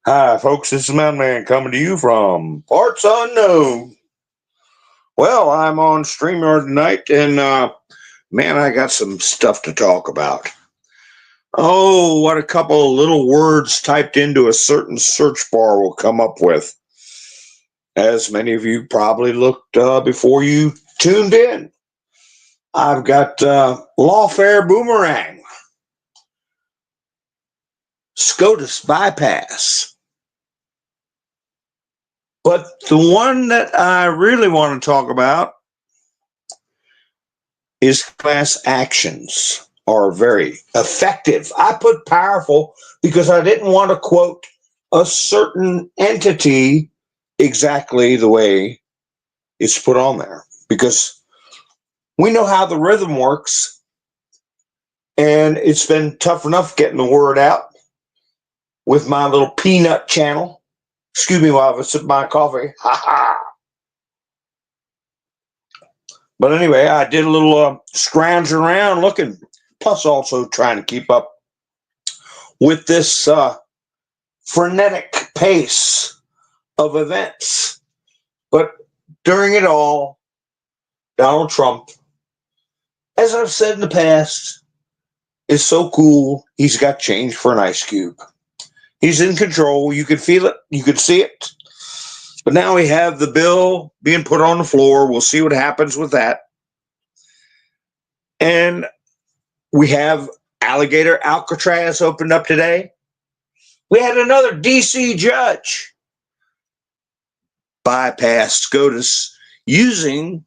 Hi, folks. This is Mountain Man coming to you from parts unknown. Well, I'm on StreamYard tonight, and man, I got some stuff to talk about. Oh, what a couple of little words typed into a certain search bar will come up with. As many of you probably looked before you tuned in. I've got Lawfare Boomerang, SCOTUS Bypass. But the one that I really want to talk about is class actions are very effective. I put powerful because I didn't want to quote a certain entity exactly the way it's put on there, because we know how the rhythm works, and it's been tough enough getting the word out with my little peanut channel. Excuse me while I sip my coffee. Ha ha. But anyway, I did a little scrounging around looking, plus also trying to keep up with this frenetic pace of events. But during it all, Donald Trump, as I've said in the past, is so cool. He's got change for an ice cube. He's in control. You can feel it. You can see it. But now we have the bill being put on the floor. We'll see what happens with that. And we have Alligator Alcatraz opened up today. We had another DC judge bypass SCOTUS using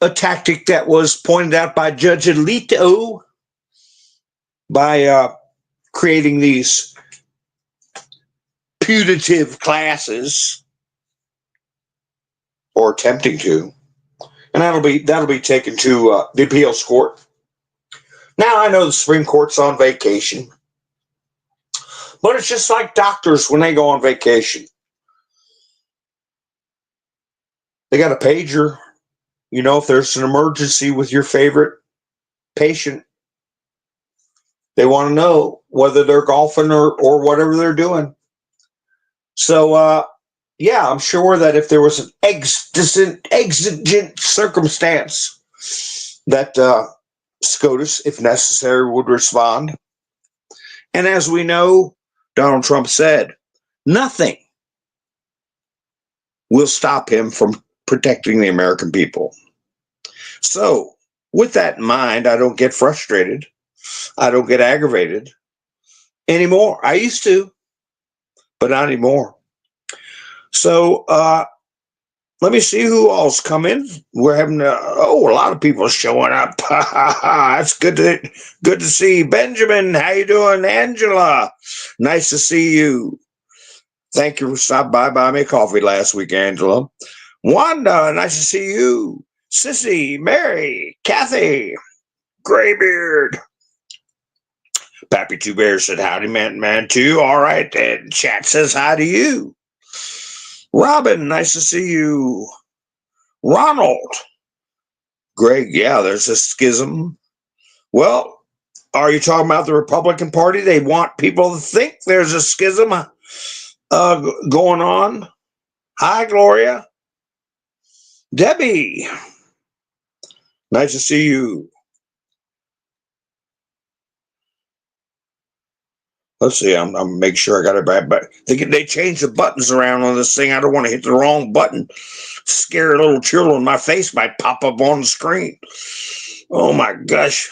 a tactic that was pointed out by Judge Alito by creating these putative classes, or attempting to, and that'll be taken to the appeals court. Now I know the Supreme Court's on vacation, but it's just like doctors when they go on vacation. They got a pager. You know, if there's an emergency with your favorite patient, they want to know whether they're golfing or whatever they're doing. So, yeah, I'm sure that if there was an exigent circumstance that SCOTUS, if necessary, would respond. And as we know, Donald Trump said, nothing will stop him from protecting the American people. So, with that in mind, I don't get frustrated. I don't get aggravated anymore. I used to, but not anymore. So, let me see who all's come in. We're having a lot of people showing up. That's good to see. Benjamin, how you doing? Angela, nice to see you. Thank you for stopping by. Buy me a coffee last week, Angela. Wanda, nice to see you. Sissy, Mary, Kathy, Graybeard. Pappy Two Bears said howdy, man too. All right, and chat says hi to you. Robin, nice to see you. Ronald. Greg, yeah, there's a schism. Well, are you talking about the Republican Party? They want people to think there's a schism going on. Hi, Gloria. Debbie, nice to see you. Let's see, I'm make sure I got it right. But they changed the buttons around on this thing. I don't want to hit the wrong button. Scare little children. My face might pop up on the screen. Oh my gosh.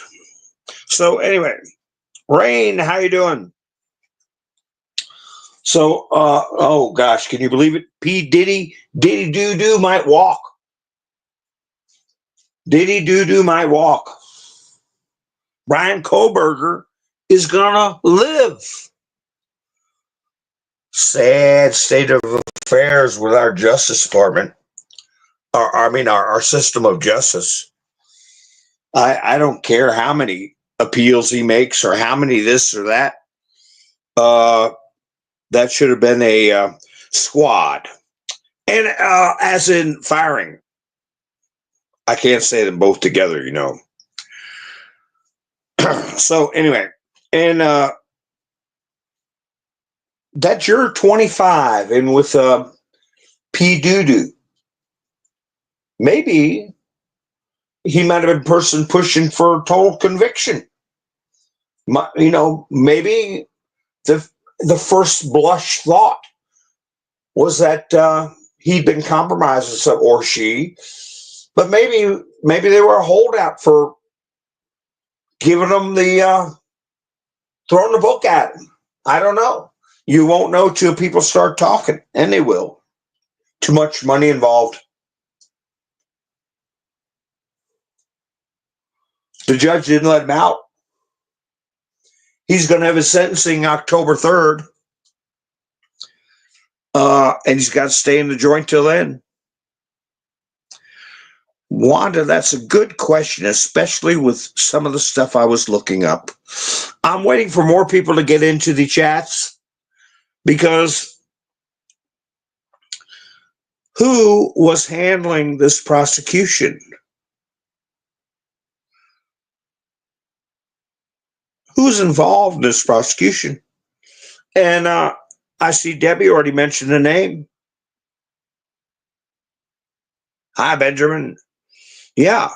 So anyway, Rain, how you doing? So, oh gosh, can you believe it? Diddy Doo might walk. Diddy Doo might walk. Brian Kohlberger is gonna live. Sad state of affairs with our Justice Department. Our system of justice. I don't care how many appeals he makes or how many this or that. That should have been a squad. And as in firing. I can't say them both together, you know. So anyway, and That's your 25, and with P. Doo-doo, maybe he might have been a person pushing for total conviction. Maybe the first blush thought was that he'd been compromised, or she, but maybe they were a holdout for giving them the throwing the book at him. I don't know. You won't know till people start talking, and they will. Too much money involved. The judge didn't let him out. He's going to have his sentencing October 3rd. And he's got to stay in the joint till then. Wanda, that's a good question, especially with some of the stuff I was looking up. I'm waiting for more people to get into the chats, because who was handling this prosecution? Who's involved in this prosecution? And I see Debbie already mentioned the name. Hi, Benjamin. Yeah,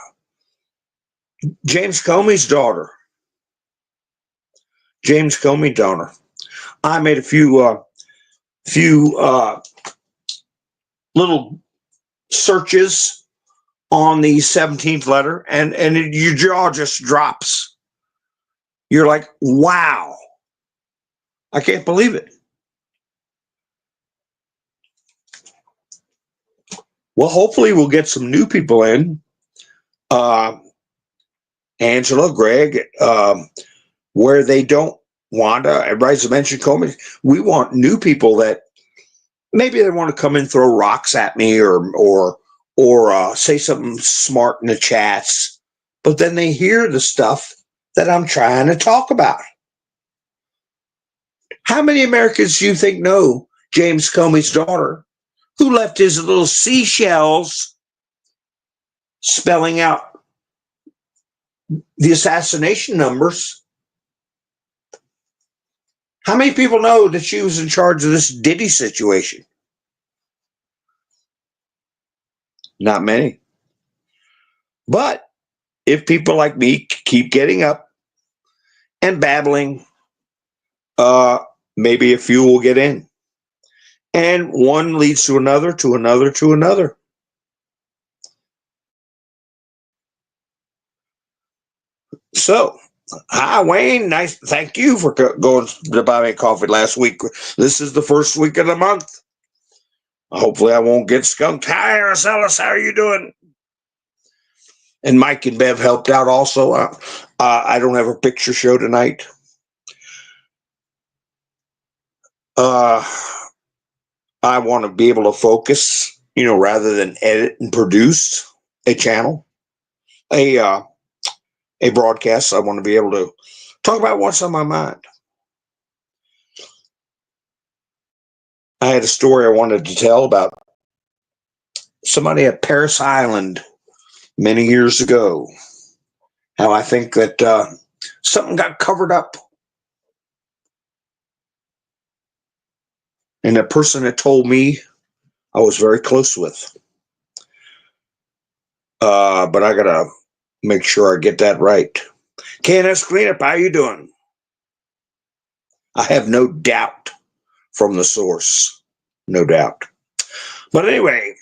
James Comey's daughter. James Comey daughter. I made a few little searches on the 17th letter, and your jaw just drops. You're like, wow, I can't believe it. Well, hopefully we'll get some new people in. Angela, Greg, where they don't, Wanda, everybody's mentioned Comey. We want new people that maybe they want to come and throw rocks at me or say something smart in the chats, but then they hear the stuff that I'm trying to talk about. How many Americans do you think know James Comey's daughter, who left his little seashells spelling out the assassination numbers? How many people know that she was in charge of this Diddy situation? Not many. But if people like me keep getting up and babbling, maybe a few will get in. And one leads to another, to another, to another. So, hi, Wayne. Nice. Thank you for going to buy me coffee last week. This is the first week of the month. Hopefully, I won't get skunked. Hi, Araceli. How are you doing? And Mike and Bev helped out also. I don't have a picture show tonight. I want to be able to focus, rather than edit and produce a channel, a broadcast. I want to be able to talk about what's on my mind. I had a story I wanted to tell about somebody at Paris Island many years ago. How I think that something got covered up. And the person that told me, I was very close with. But I got to make sure I get that right. KNS Cleanup, how you doing? I have no doubt from the source. No doubt. But anyway,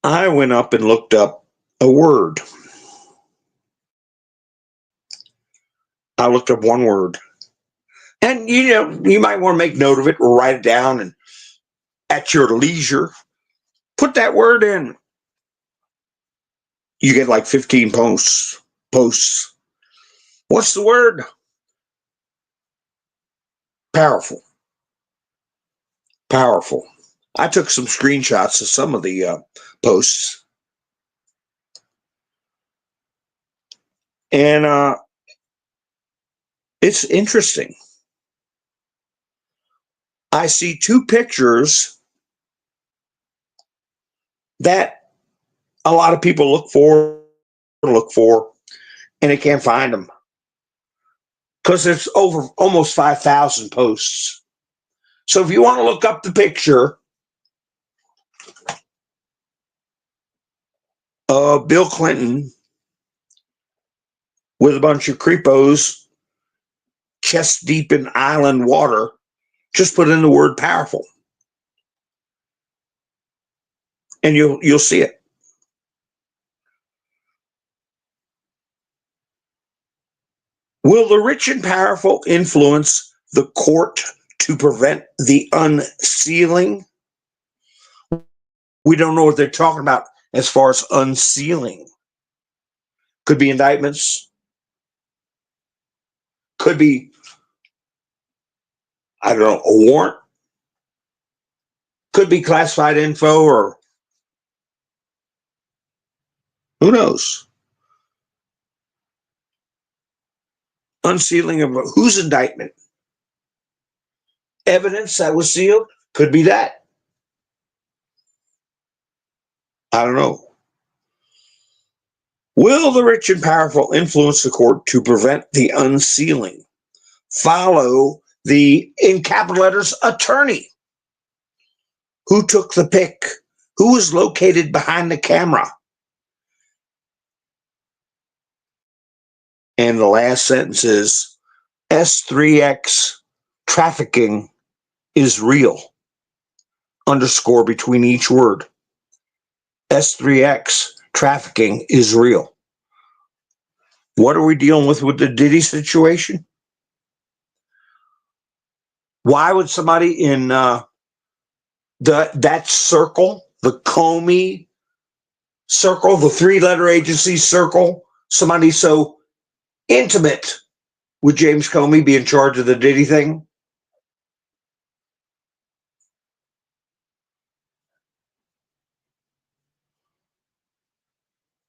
I went up and looked up a word. I looked up one word. And, you might want to make note of it or write it down, and at your leisure, put that word in. You get like 15 posts. What's the word? Powerful. Powerful. I took some screenshots of some of the posts. And it's interesting. I see two pictures that a lot of people look for, and they can't find them. because it's over almost 5,000 posts. So if you want to look up the picture of Bill Clinton with a bunch of creepos chest deep in island water, just put in the word powerful, and you'll see it. Will the rich and powerful influence the court to prevent the unsealing? We don't know what they're talking about as far as unsealing. Could be indictments. Could be, I don't know, a warrant. Could be classified info, or who knows? Unsealing of whose indictment? Evidence that was sealed? Could be that. I don't know. Will the rich and powerful influence the court to prevent the unsealing? Follow the, in capital letters, attorney. Who took the pic? Who was located behind the camera? And the last sentence is S3X trafficking is real. Underscore between each word. S3X trafficking is real. What are we dealing with the Diddy situation? Why would somebody in that circle, the Comey circle, the three-letter agency circle, somebody so intimate with James Comey be in charge of the Diddy thing?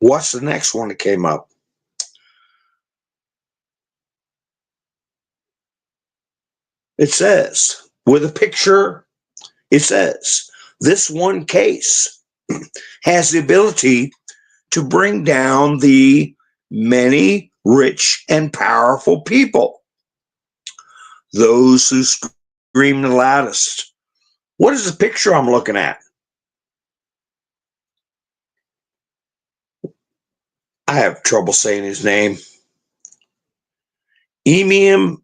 What's the next one that came up? It says, with a picture, it says, this one case has the ability to bring down the many rich and powerful people, those who scream the loudest. What is the picture I'm looking at? I have trouble saying his name. Emium,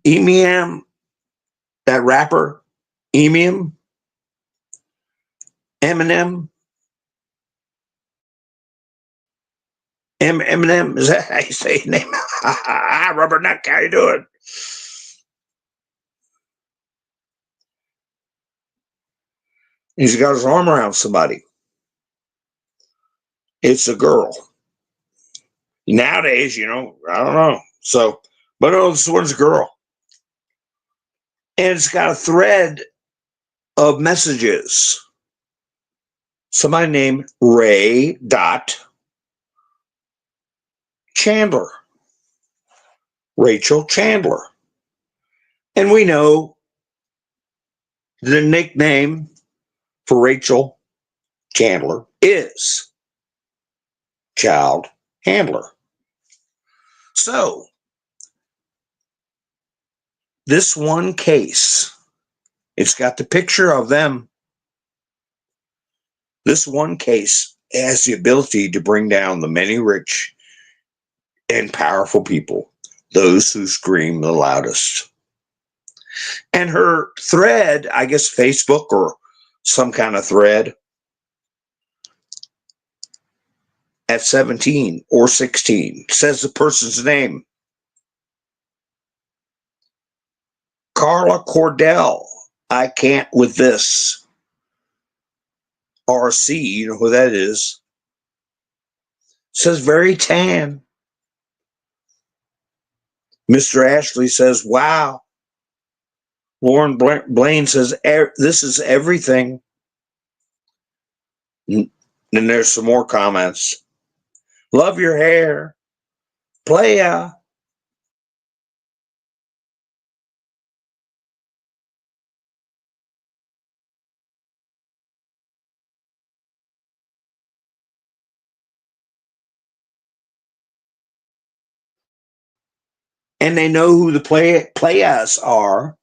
that rapper, Eminem, Eminem, is that how you say his name? Hi, Rubberneck, how you doing? He's got his arm around somebody. It's a girl. Nowadays, I don't know. So, but no, this one's a girl. And it's got a thread of messages. Somebody named Ray Chandler. Rachel Chandler. And we know the nickname for Rachel Chandler is Child Handler. So, this one case, it's got the picture of them. This one case has the ability to bring down the many rich and powerful people, those who scream the loudest. And her thread, I guess Facebook or some kind of thread, at 17 or 16 says the person's name. Carla Cordell, I can't with this. RC, you know who that is. Says very tan. Mr. Ashley says, wow. Lauren Blaine says, this is everything. And then there's some more comments. Love your hair. Playa. and they know who the players are.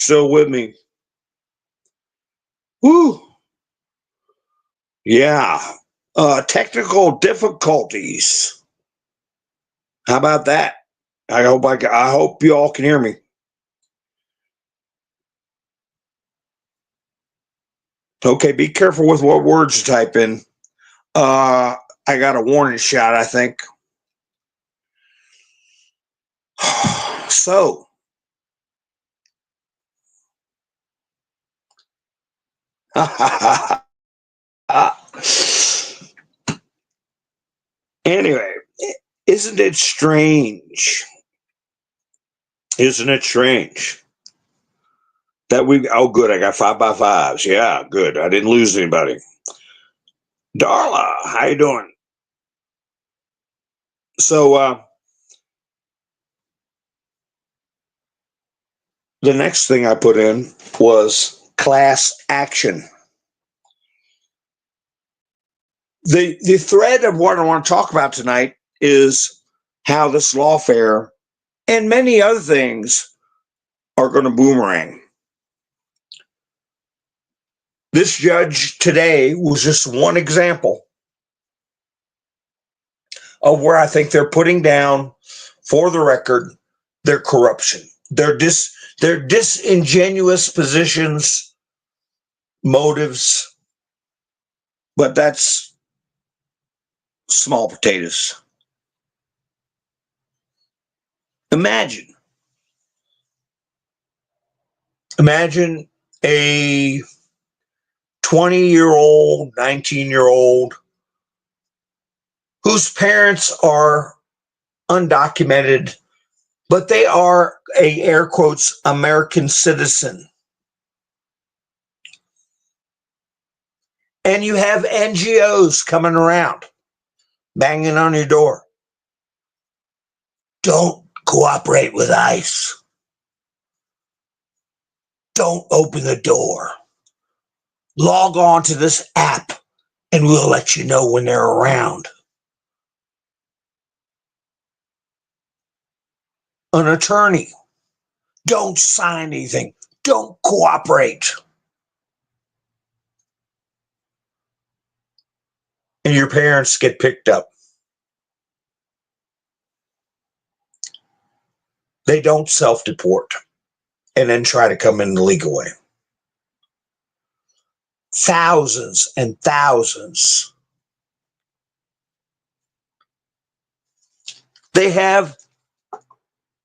Still with me? Woo! Yeah. Technical difficulties. How about that? I hope you all can hear me. Okay, be careful with what words you type in. I got a warning shot, I think. So, anyway, isn't it strange? Isn't it strange that oh, good, I got 5x5s. Yeah, good. I didn't lose anybody. Darla, how you doing? So, the next thing I put in was class action. The thread of what I want to talk about tonight is how this lawfare and many other things are going to boomerang. This judge today was just one example of where I think they're putting down, for the record, their corruption, their disingenuous positions, motives, but that's small potatoes. Imagine a 20-year-old, 19-year-old whose parents are undocumented, but they are a air quotes American citizen. And you have NGOs coming around, banging on your door. Don't cooperate with ICE. Don't open the door. Log on to this app and we'll let you know when they're around. An attorney. Don't sign anything. Don't cooperate. And your parents get picked up. They don't self-deport and then try to come in the legal way. Thousands and thousands. They have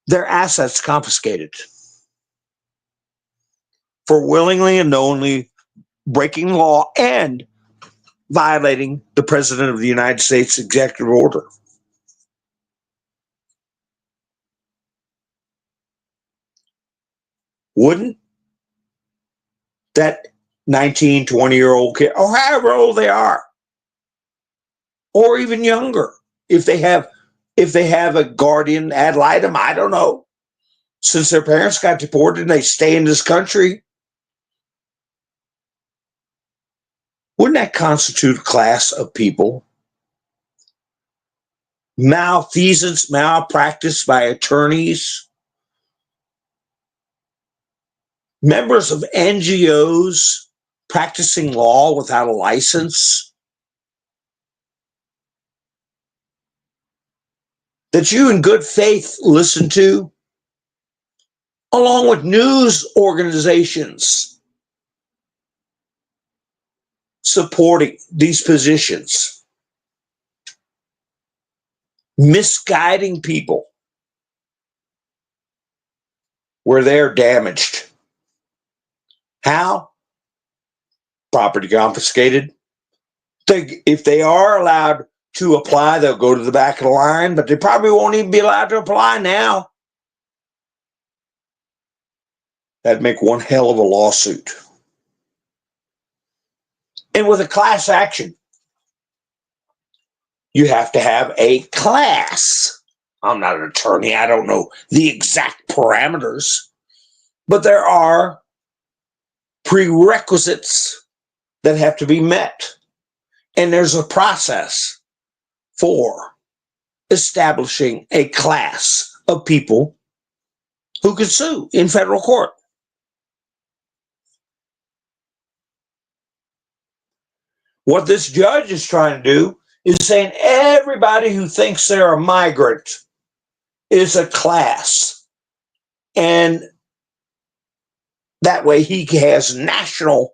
their assets confiscated for willingly and knowingly breaking the law and violating the President of the United States executive order. Wouldn't that 19, 20-year-old kid, or however old they are, or even younger, if they have a guardian ad litem, I don't know, since their parents got deported and they stay in this country, wouldn't that constitute a class of people? Malfeasance, malpractice by attorneys, members of NGOs practicing law without a license, that you in good faith listen to, along with news organizations supporting these positions, misguiding people where they're damaged. How? Property confiscated. If they are allowed to apply, they'll go to the back of the line, but they probably won't even be allowed to apply now. That'd make one hell of a lawsuit. And with a class action, you have to have a class. I'm not an attorney. I don't know the exact parameters, but there are prerequisites that have to be met. And there's a process for establishing a class of people who can sue in federal court. What this judge is trying to do is saying everybody who thinks they're a migrant is a class. And that way he has national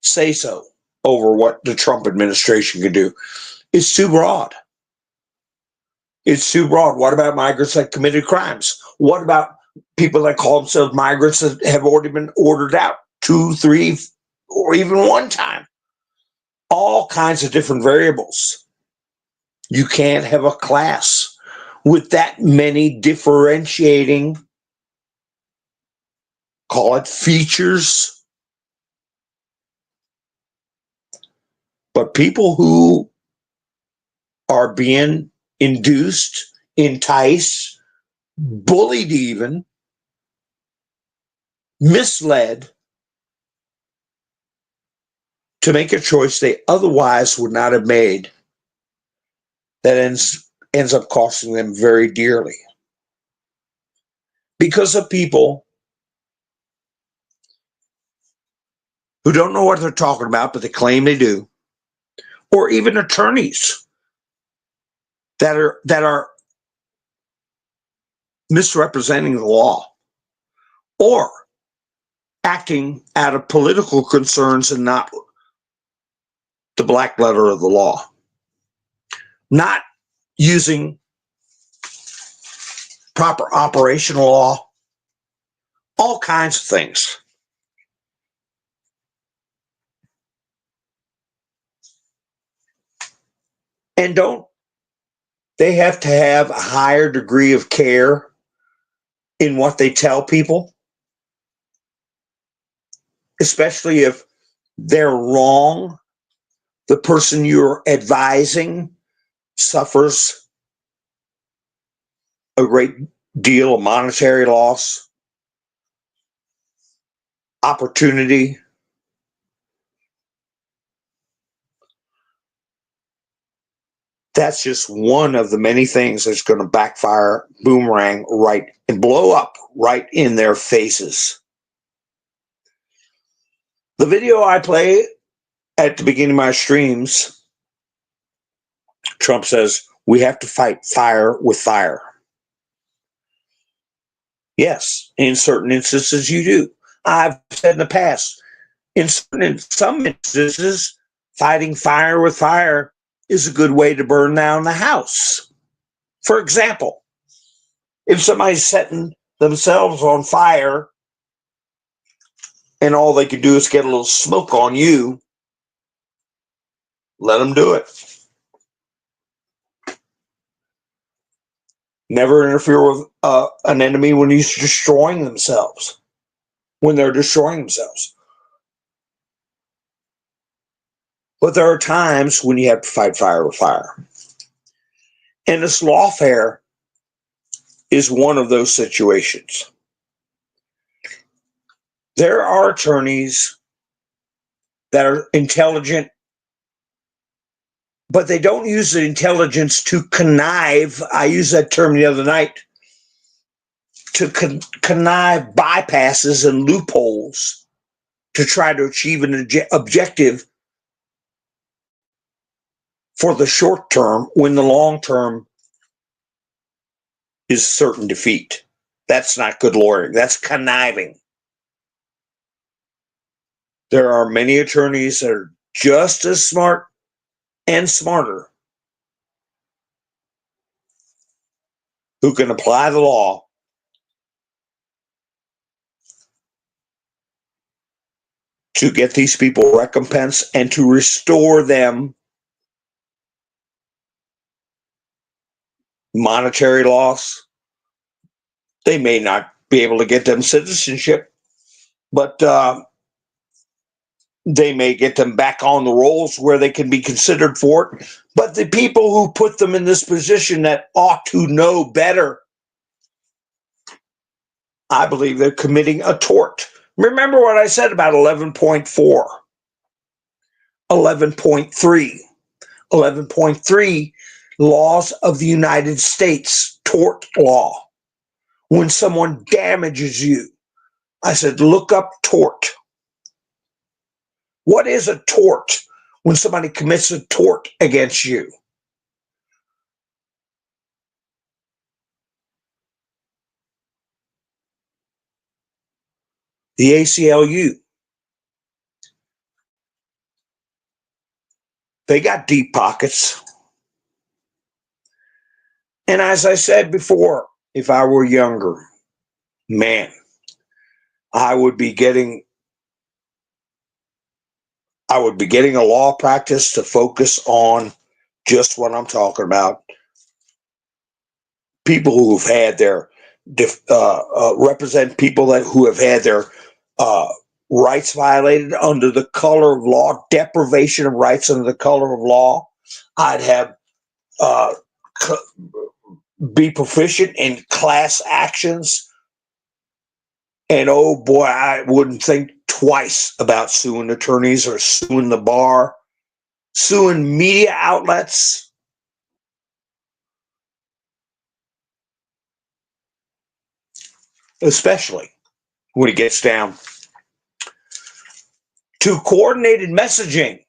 say-so over what the Trump administration can do. It's too broad. It's too broad. What about migrants that committed crimes? What about people that call themselves migrants that have already been ordered out 2, 3, or even one time? All kinds of different variables. You can't have a class with that many differentiating, call it features. But people who are being induced, enticed, bullied even, misled to make a choice they otherwise would not have made, that ends up costing them very dearly. Because of people who don't know what they're talking about, but they claim they do, or even attorneys that are misrepresenting the law, or acting out of political concerns and not the black letter of the law, not using proper operational law, all kinds of things. And don't they have to have a higher degree of care in what they tell people? Especially if they're wrong, the person you're advising suffers a great deal of monetary loss, opportunity. That's just one of the many things that's going to backfire, boomerang, right, and blow up right in their faces. The video I play at the beginning of my streams, Trump says, we have to fight fire with fire. Yes, in certain instances you do. I've said in the past, in some instances, fighting fire with fire is a good way to burn down the house. For example, if somebody's setting themselves on fire and all they can do is get a little smoke on you, let them do it. Never interfere with an enemy when he's destroying themselves, when they're destroying themselves. But there are times when you have to fight fire with fire. And this lawfare is one of those situations. There are attorneys that are intelligent, but they don't use the intelligence to connive. I used that term the other night. To connive bypasses and loopholes to try to achieve an objective for the short term when the long term is certain defeat. That's not good lawyering. That's conniving. There are many attorneys that are just as smart and smarter who can apply the law to get these people recompense and to restore them monetary loss. They may not be able to get them citizenship, but they may get them back on the rolls where they can be considered for it. But the people who put them in this position that ought to know better, I believe they're committing a tort. Remember what I said about 11.4, 11.3, 11.3, laws of the United States, tort law. When someone damages you, I said, look up tort. What is a tort? When somebody commits a tort against you. The ACLU. They got deep pockets. And as I said before, if I were younger, man, I would be getting a law practice to focus on just what I'm talking about. People who've had their represent people who have had their rights violated under the color of law, deprivation of rights under the color of law. I'd have be proficient in class actions, and oh boy, I wouldn't think twice about suing attorneys or suing the bar, suing media outlets. Especially when it gets down to coordinated messaging,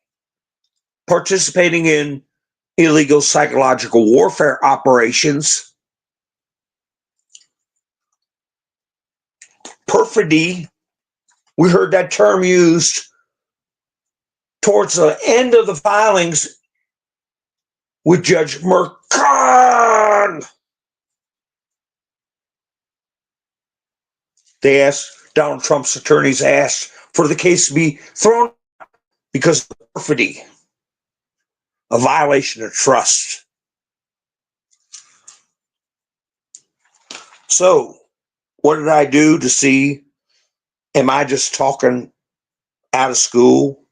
participating in illegal psychological warfare operations, perfidy. We heard that term used towards the end of the filings with Judge Merchan. They asked, Donald Trump's attorneys asked for the case to be thrown because of perfidy, a violation of trust. So, what did I do to see? Am I just talking out of school?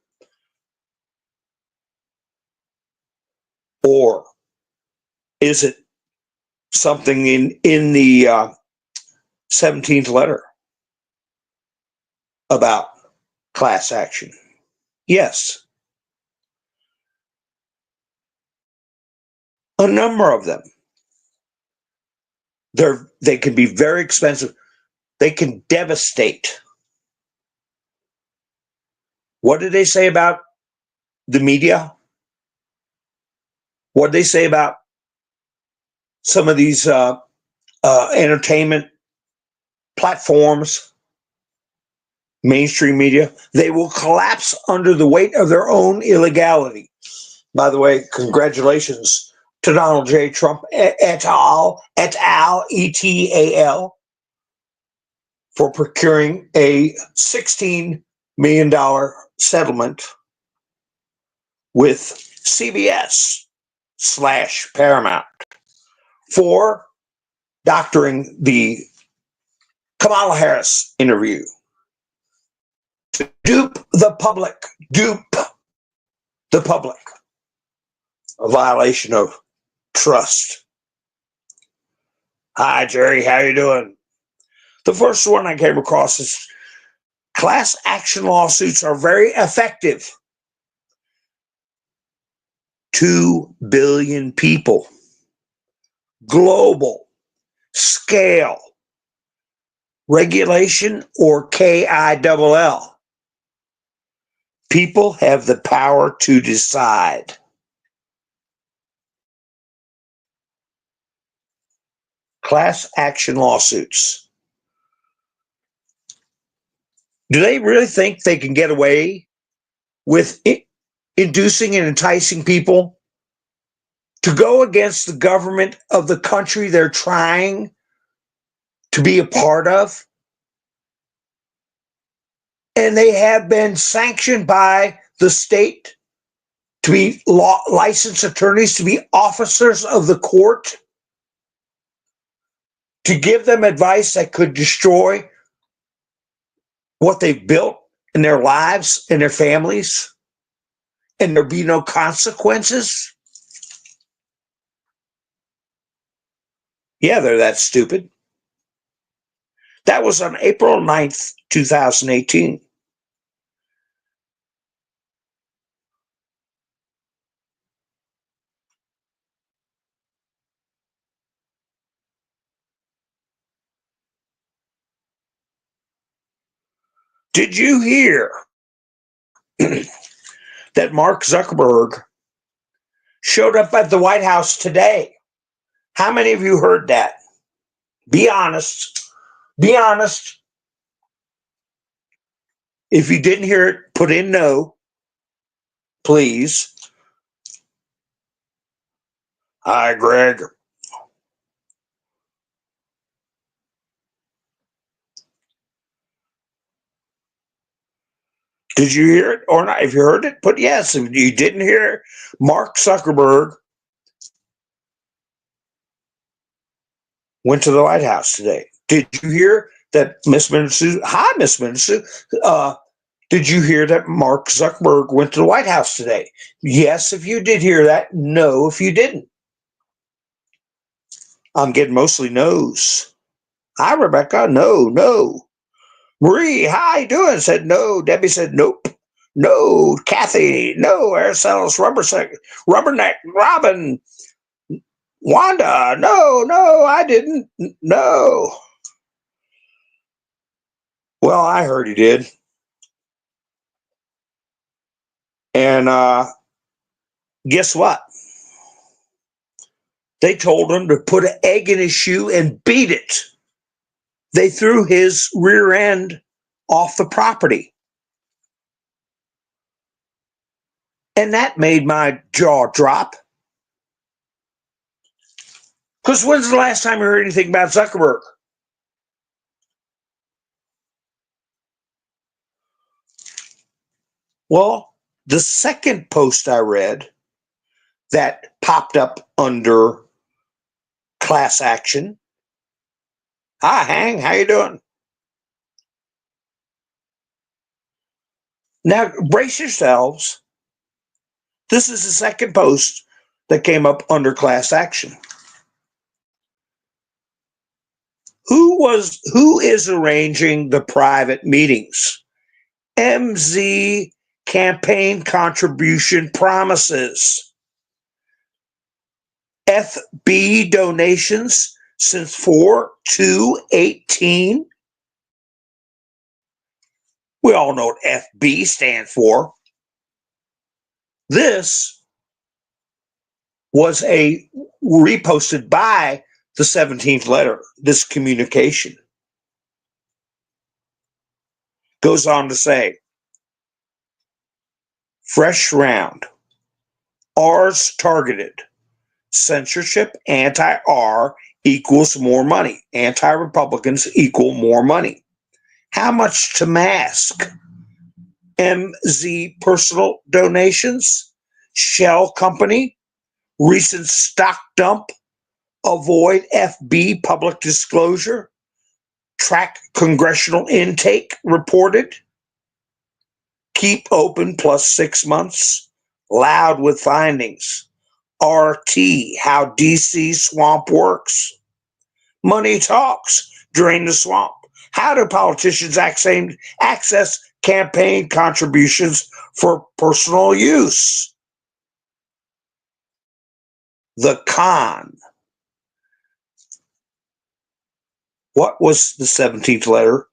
Or is it something in the 17th letter about class action? Yes. A number of them. They can be very expensive. They can devastate. What did they say about the media? What did they say about some of these entertainment platforms, mainstream media? They will collapse under the weight of their own illegality. By the way, congratulations to Donald J. Trump et al., E-T-A-L, for procuring a $16 million settlement with CBS/Paramount for doctoring the Kamala Harris interview to dupe the public, a violation of trust. Hi, Jerry, how you doing? The first one I came across is class action lawsuits are very effective. 2 billion people, global, scale, regulation, or KILL. People have the power to decide. Class action lawsuits. Do they really think they can get away with inducing and enticing people to go against the government of the country they're trying to be a part of? And they have been sanctioned by the state to be licensed attorneys, to be officers of the court, to give them advice that could destroy what they've built in their lives and their families, and there be no consequences? Yeah, they're that stupid. That was on April 9th, 2018. Did you hear that Mark Zuckerberg showed up at the White House today? How many of you heard that? Be honest. Be honest. If you didn't hear it, put in no, please. Hi, Greg. Did you hear it or not? If you heard it, put yes. If you didn't hear it, Mark Zuckerberg went to the White House today. Did you hear that Miss Minnesota? Hi, Miss Minnesota. Did you hear that Mark Zuckerberg went to the White House today? Yes, if you did hear that. No, if you didn't. I'm getting mostly no's. Hi, Rebecca. No, no. Marie, how you doing? Said no. Debbie said nope. No. Kathy, no. Aristoteles, Rubberneck, Robin, Wanda, no, I didn't. No. Well, I heard he did. And guess what? They told him to put an egg in his shoe and beat it. They threw his rear end off the property. And that made my jaw drop. Because when's the last time you heard anything about Zuckerberg? Well, the second post I read that popped up under class action. Hi, Hang, how you doing? Now, brace yourselves. This is the second post that came up under class action. Who is arranging the private meetings? MZ campaign contribution promises. FB donations since 4/2/18. We all know what FB stands for. This was a reposted by the 17th letter. This communication goes on to say, fresh round, R's targeted, censorship, anti-R equals more money, anti-Republicans equal more money. How much to mask? MZ personal donations, Shell Company, recent stock dump, avoid FB public disclosure, track congressional intake reported, keep open plus 6 months, loud with findings, RT, how DC swamp works, money talks, drain the swamp. How do politicians access campaign contributions for personal use? The con. What was the 17th letter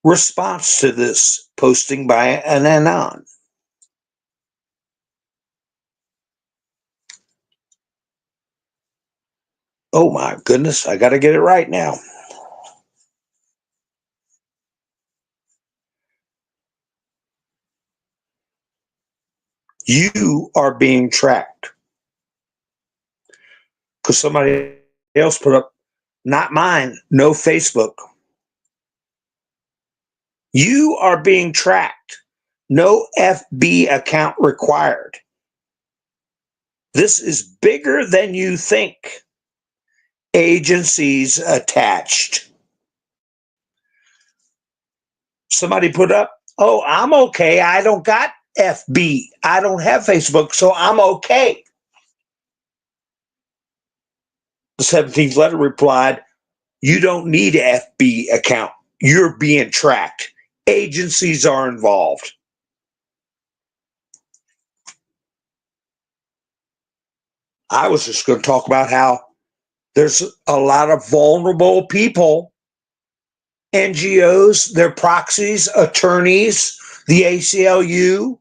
response to this posting by an anon? Oh my goodness, I got to get it right now. You are being tracked. Because somebody else put up, not mine, no Facebook. You are being tracked. No FB account required. This is bigger than you think. Agencies attached. Somebody put up, oh, I'm okay. I don't got FB. I don't have Facebook, so I'm okay. The 17th letter replied, you don't need an FB account. You're being tracked. Agencies are involved. I was just going to talk about how there's a lot of vulnerable people, NGOs, their proxies, attorneys, the ACLU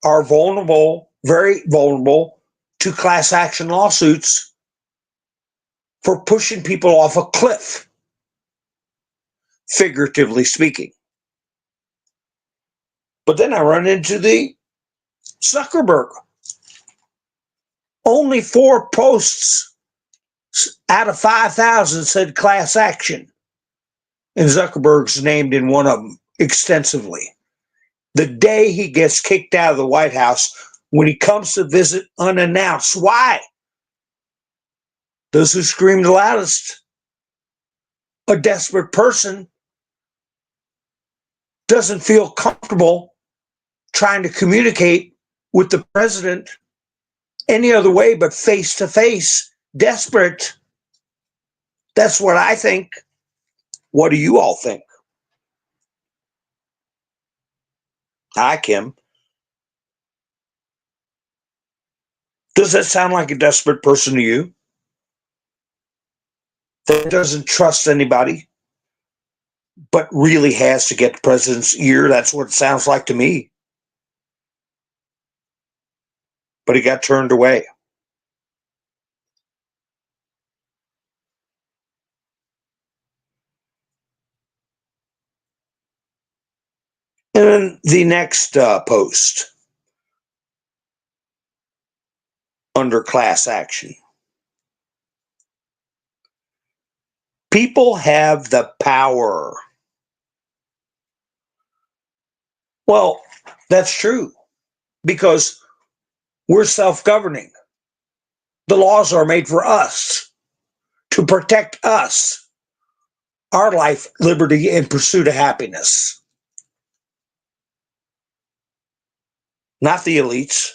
are vulnerable, very vulnerable to class action lawsuits for pushing people off a cliff, figuratively speaking. But then I run into the Zuckerberg. Only 4 posts out of 5,000 said class action. And Zuckerberg's named in one of them extensively. The day he gets kicked out of the White House, when he comes to visit unannounced. Why? Those who scream the loudest. A desperate person doesn't feel comfortable trying to communicate with the president any other way but face to face. Desperate. That's what I think. What do you all think? Hi, Kim. Does that sound like a desperate person to you? That doesn't trust anybody, but really has to get the president's ear? That's what it sounds like to me. But he got turned away. And then the next post under class action. People have the power. Well, that's true because we're self-governing. The laws are made for us to protect us, our life, liberty, and pursuit of happiness. Not the elites.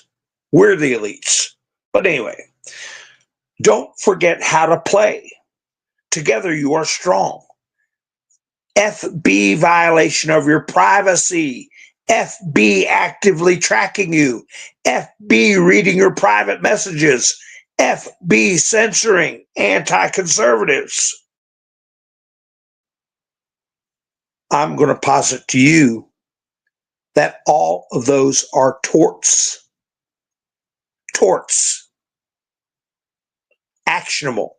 We're the elites. But anyway, don't forget how to play. Together you are strong. FB violation of your privacy. FB actively tracking you. FB reading your private messages. FB censoring anti-conservatives. I'm going to posit to you that all of those are torts. Torts. Actionable.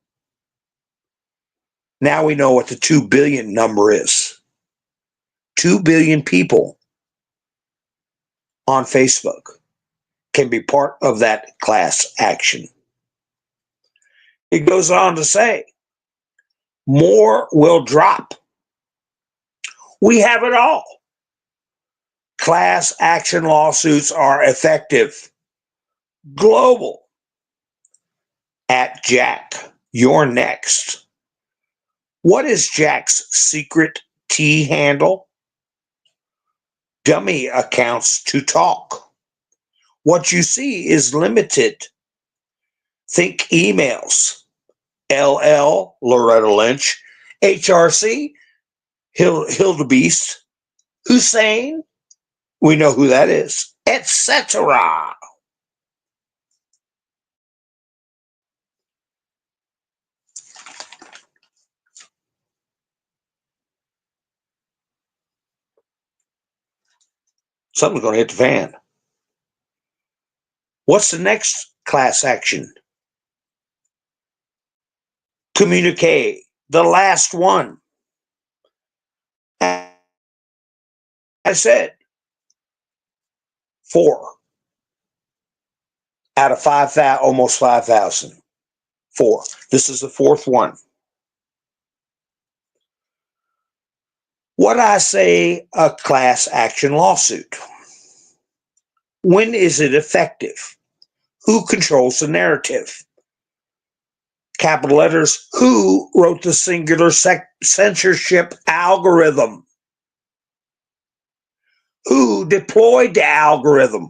Now we know what the 2 billion number is. 2 billion people on Facebook can be part of that class action. It goes on to say, more will drop. We have it all. Class action lawsuits are effective. Global. At Jack, you're next. What is Jack's secret T handle? Dummy accounts to talk. What you see is limited. Think emails. LL, Loretta Lynch. HRC, Hildebeest. Hussein, we know who that is, etc. Something's going to hit the fan. What's the next class action? Communique, the last one. I said 4 out of 5,000, almost 5,000. 4. This is the 4th one. What I say a class action lawsuit? When is it effective? Who controls the narrative? capital letters, who wrote the singular censorship algorithm? Who deployed the algorithm?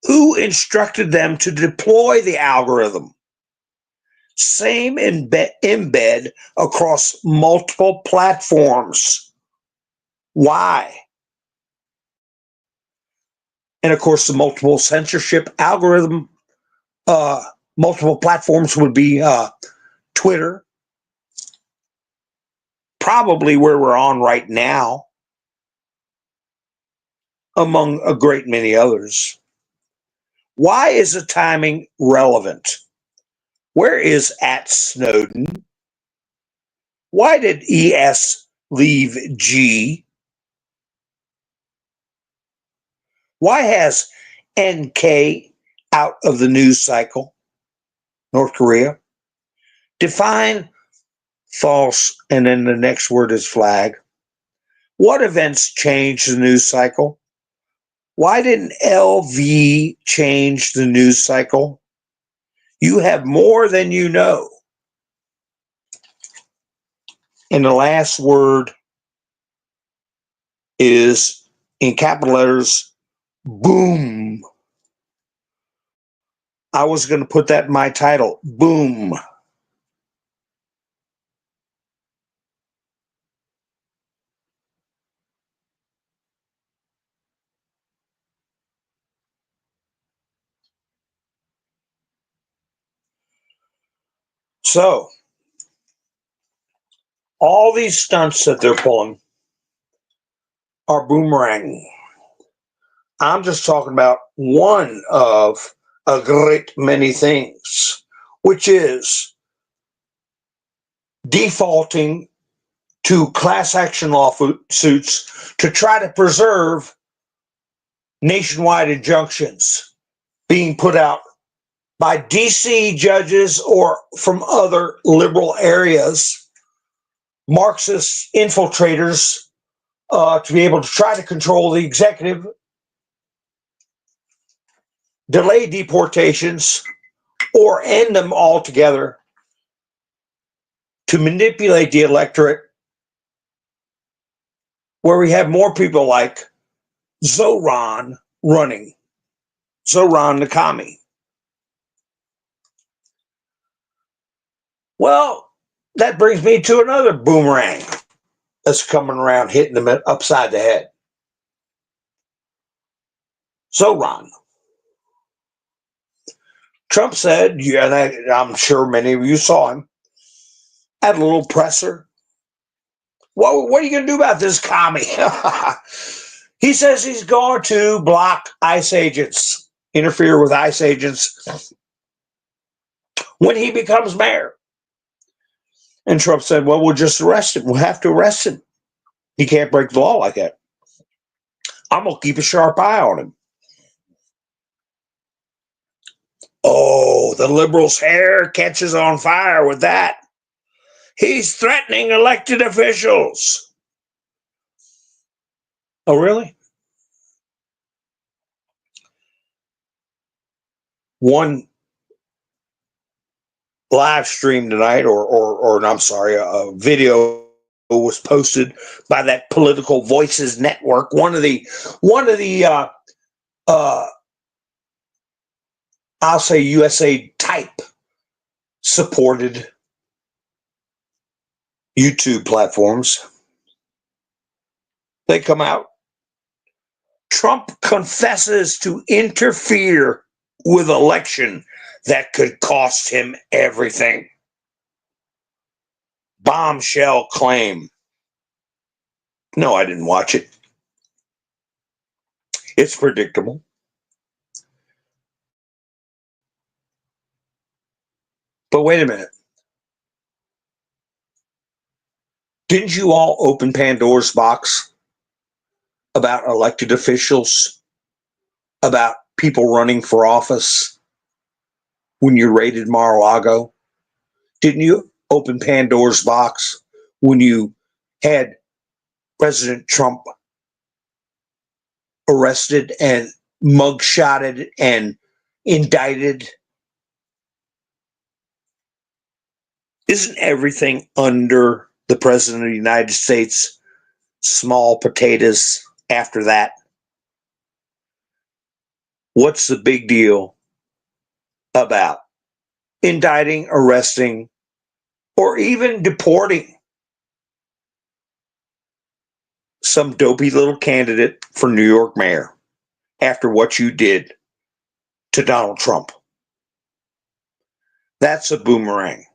Who instructed them to deploy the algorithm? Same embed across multiple platforms. Why? And of course, the multiple censorship algorithm, multiple platforms would be Twitter, probably where we're on right now, among a great many others. Why is the timing relevant? Where is @Snowden? Why did ES leave G? Why has NK out of the news cycle? North Korea. Define false, and then the next word is flag. What events changed the news cycle? Why didn't LV change the news cycle? You have more than you know. And the last word is in capital letters, boom. I was going to put that in my title, boom. So, all these stunts that they're pulling are boomeranging. I'm just talking about one of a great many things, which is defaulting to class action lawsuits to try to preserve nationwide injunctions being put out by DC judges or from other liberal areas, Marxist infiltrators, to be able to try to control the executive, delay deportations, or end them altogether, to manipulate the electorate, where we have more people like Zoran running, Zoran the commie. Well, that brings me to another boomerang that's coming around, hitting them upside the head. Zoran. Trump said, yeah, I'm sure many of you saw him, at a little presser. What are you going to do about this commie? He says he's going to block ICE agents, interfere with ICE agents when he becomes mayor. And Trump said, well, we'll just arrest him. We'll have to arrest him. He can't break the law like that. I'm going to keep a sharp eye on him. Oh, the liberals' hair catches on fire with that. He's threatening elected officials. Oh, really? One live stream tonight, or I'm sorry, a video was posted by that Political Voices Network. One of the I'll say USA type supported YouTube platforms. They come out. Trump confesses to interfere with election that could cost him everything. Bombshell claim. No, I didn't watch it. It's predictable. But wait a minute. Didn't you all open Pandora's box about elected officials, about people running for office when you raided Mar-a-Lago? Didn't you open Pandora's box when you had President Trump arrested and mugshotted and indicted? Isn't everything under the President of the United States small potatoes after that? What's the big deal about indicting, arresting, or even deporting some dopey little candidate for New York mayor after what you did to Donald Trump? That's a boomerang.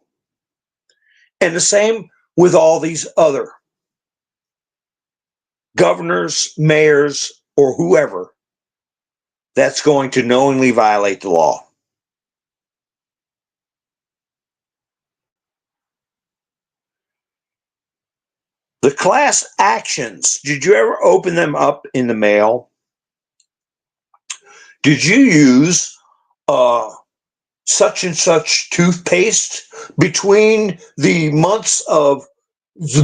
And the same with all these other governors, mayors, or whoever that's going to knowingly violate the law. The class actions, did you ever open them up in the mail? Did you use such and such toothpaste between the months of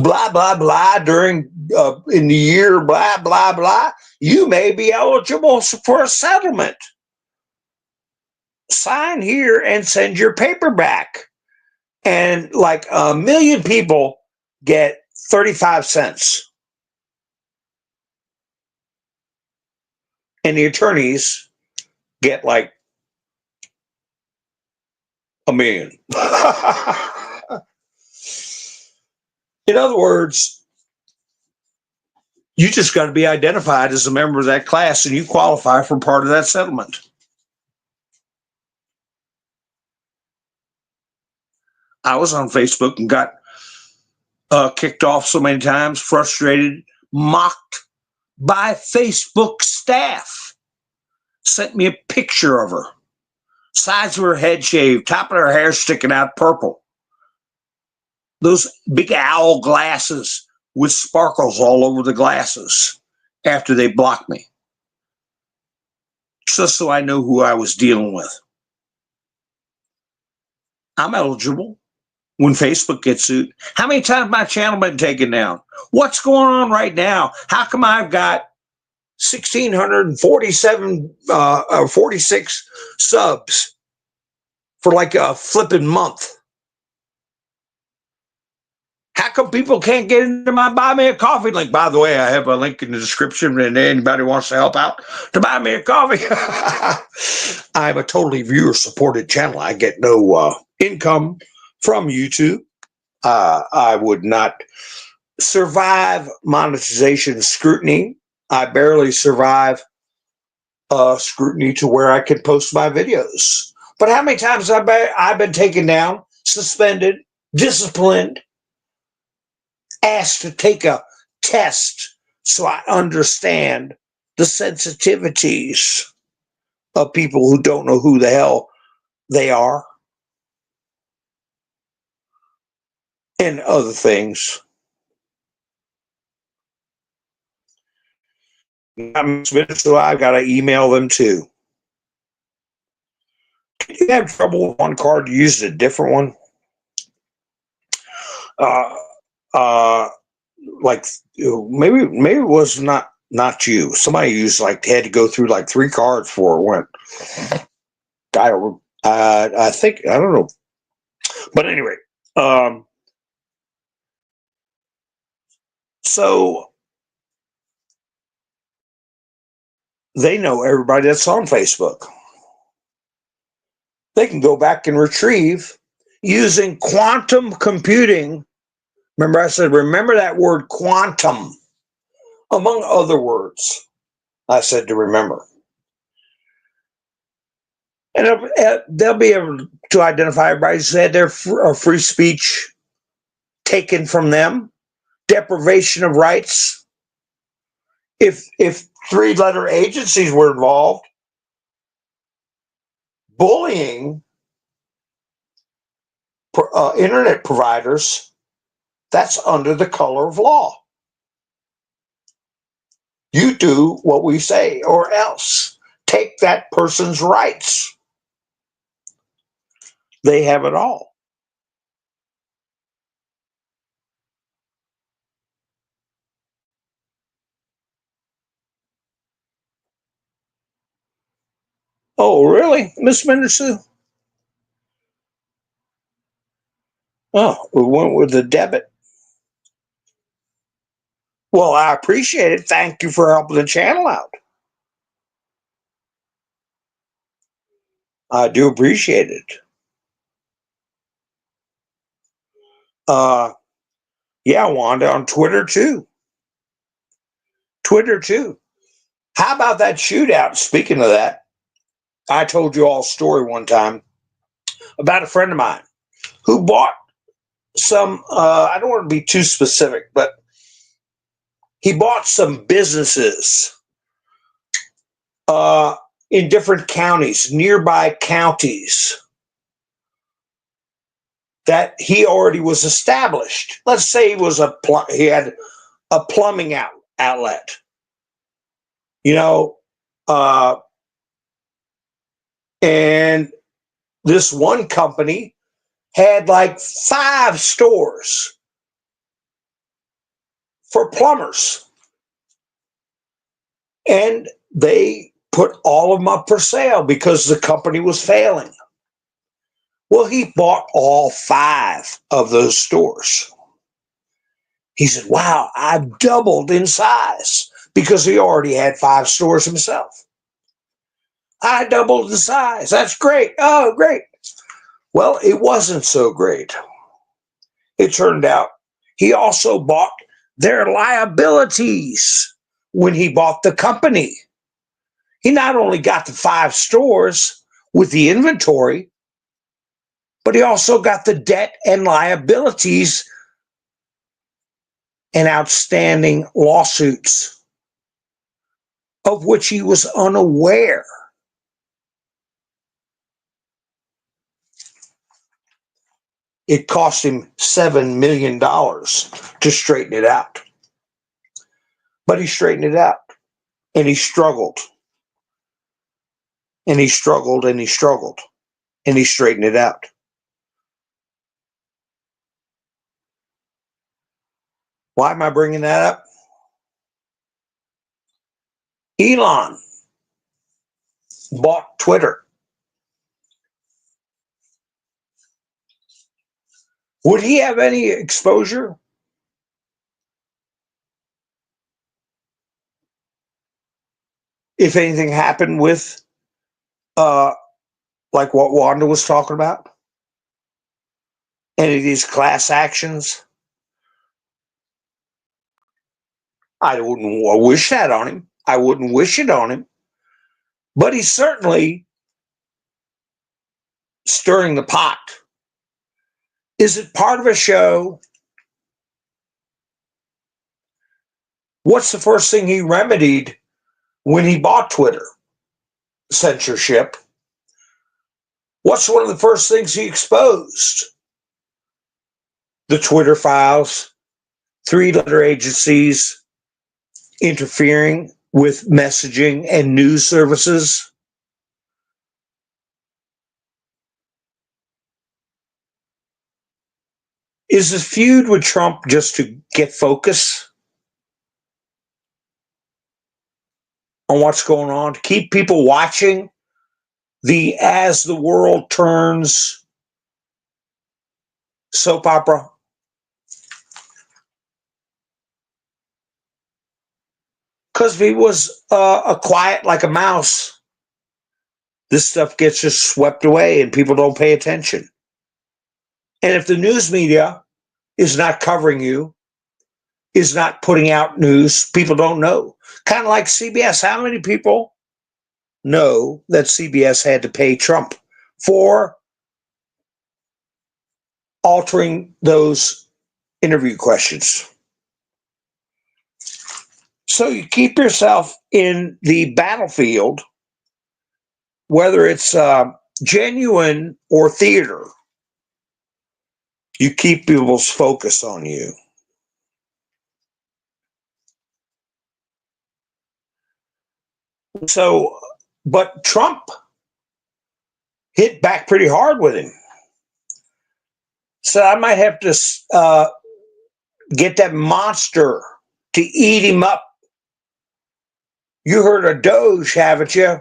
blah, blah, blah during in the year, blah, blah, blah? You may be eligible for a settlement. Sign here and send your paper back. And like 1 million people get 35 cents. And the attorneys get like 1 million. In other words, you just got to be identified as a member of that class and you qualify for part of that settlement. I was on Facebook and got kicked off so many times, frustrated, mocked by Facebook staff. Sent me a picture of her. Sides of her head shaved, top of her hair sticking out purple. Those big owl glasses with sparkles all over the glasses after they blocked me. Just so I know who I was dealing with. I'm eligible when Facebook gets sued. How many times my channel been taken down? What's going on right now? How come I've got 1,647 46 subs for like a flipping month? How come people can't get into my Buy Me a Coffee link? By the way, I have a link in the description, and anybody wants to help out to buy me a coffee. I'm a totally viewer-supported channel. I get no income from YouTube. I would not survive monetization scrutiny. I barely survive scrutiny to where I can post my videos. But how many times have I've been taken down, suspended, disciplined, asked to take a test so I understand the sensitivities of people who don't know who the hell they are and other things. So I've got to email them too. Can you have trouble with one card, you use a different one? Like maybe it was not you. Somebody used like had to go through like 3 cards before it went. I think I don't know, but anyway, so they know everybody that's on Facebook. They can go back and retrieve using quantum computing. Remember, I said, remember that word quantum, among other words. I said to remember. And they'll be able to identify everybody who's had their free speech taken from them, deprivation of rights. If 3-letter agencies were involved, bullying internet providers, that's under the color of law. You do what we say or else. Take that person's rights. They have it all. Oh, really, Miss Menderson? Oh, we went with the debit. Well, I appreciate it. Thank you for helping the channel out. I do appreciate it. Yeah, Wanda, on Twitter too. Twitter too. How about that shootout? Speaking of that, I told you all a story one time about a friend of mine who bought some, I don't want to be too specific, but he bought some businesses in different counties, nearby counties that he already was established. Let's say he had a plumbing outlet, you know, uh, and this one company had like 5 stores for plumbers, and they put all of them up for sale because the company was failing. Well, he bought all 5 of those stores. He said, wow, I've doubled in size, because he already had 5 stores himself. I doubled in size. That's great. Oh, great. Well, it wasn't so great. It turned out he also bought their liabilities when he bought the company. He not only got the 5 stores with the inventory, but he also got the debt and liabilities and outstanding lawsuits of which he was unaware. It cost him $7 million to straighten it out. But he straightened it out, and he struggled. And he struggled, and he struggled, and he straightened it out. Why am I bringing that up? Elon bought Twitter. Would he have any exposure? If anything happened with, like what Wanda was talking about? Any of these class actions? I wouldn't wish that on him. I wouldn't wish it on him. But he's certainly stirring the pot. Is it part of a show? What's the first thing he remedied when he bought Twitter? Censorship. What's one of the first things he exposed? The Twitter files, 3-letter agencies interfering with messaging and news services. Is the feud with Trump just to get focus on what's going on, to keep people watching the As the World Turns soap opera? Because if he was a quiet like a mouse, this stuff gets just swept away and people don't pay attention. And if the news media is not covering you, is not putting out news, people don't know. Kind of like CBS. How many people know that CBS had to pay Trump for altering those interview questions? So you keep yourself in the battlefield, whether it's genuine or theater. You keep people's focus on you. So, but Trump hit back pretty hard with him. So I might have to get that monster to eat him up. You heard of Doge, haven't you?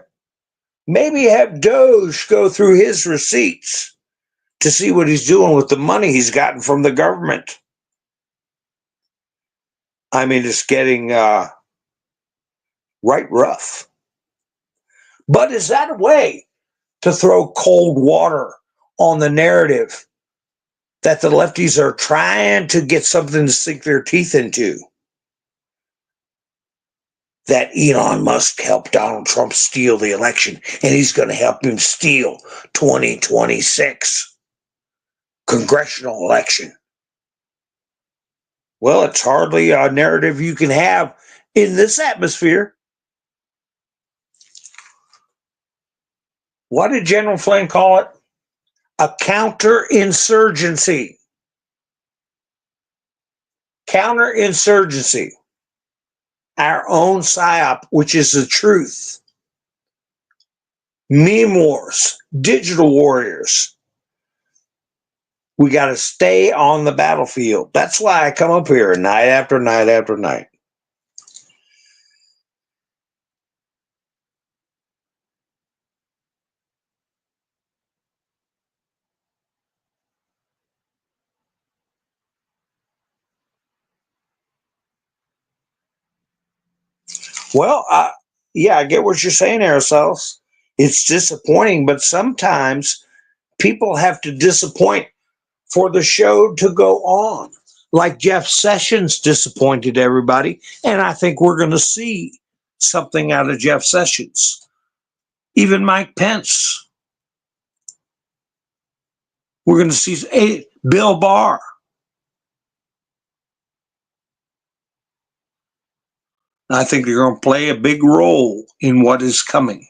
Maybe have Doge go through his receipts to see what he's doing with the money he's gotten from the government. I mean, it's getting right rough. But is that a way to throw cold water on the narrative that the lefties are trying to get something to sink their teeth into? That Elon Musk helped Donald Trump steal the election, and he's going to help him steal 2026 congressional election. Well, it's hardly a narrative you can have in this atmosphere. What did General Flynn call it? A counterinsurgency. Counterinsurgency. Our own PSYOP, which is the truth. Meme wars, digital warriors. We got to stay on the battlefield. That's why I come up here night after night after night. Well, yeah, I get what you're saying, Aerosols. It's disappointing, but sometimes people have to disappoint for the show to go on. Like Jeff Sessions disappointed everybody, and I think we're going to see something out of Jeff Sessions. Even Mike Pence. We're going to see Bill Barr. I think they're going to play a big role in what is coming.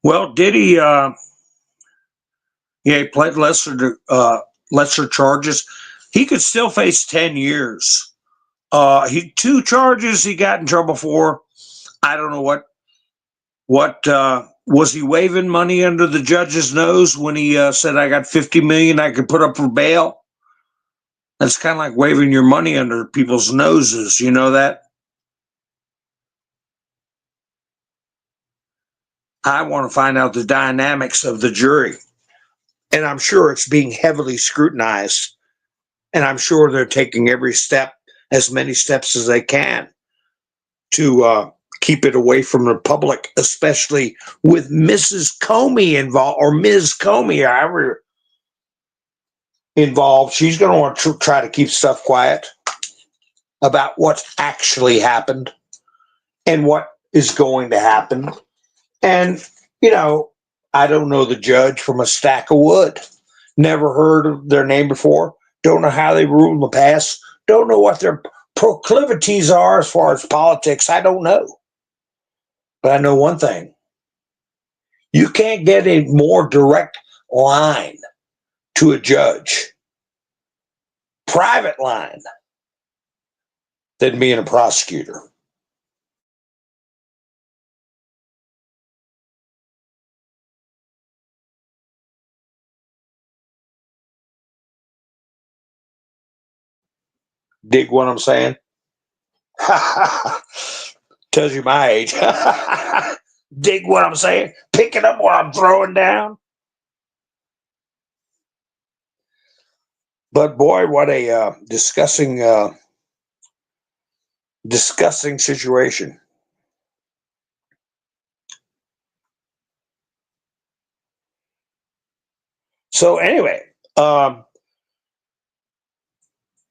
Well, Diddy, he pled lesser charges. He could still face 10 years. Two charges he got in trouble for. I don't know what was he waving money under the judge's nose when he said, I got $50 million I could put up for bail? That's kind of like waving your money under people's noses. You know that? I want to find out the dynamics of the jury. And I'm sure it's being heavily scrutinized. And I'm sure they're taking every step, as many steps as they can, to keep it away from the public, especially with Mrs. Comey involved, or Ms. Comey, however involved. She's going to want to try to keep stuff quiet about what's actually happened and what is going to happen. And, you know, I don't know the judge from a stack of wood. Never heard of their name before. Don't know how they ruled in the past. Don't know what their proclivities are as far as politics. I don't know. But I know one thing. You can't get a more direct line to a judge, private line, than being a prosecutor. Dig what I'm saying? Tells you my age. Dig what I'm saying? Picking up what I'm throwing down? But boy, what a disgusting situation. So anyway,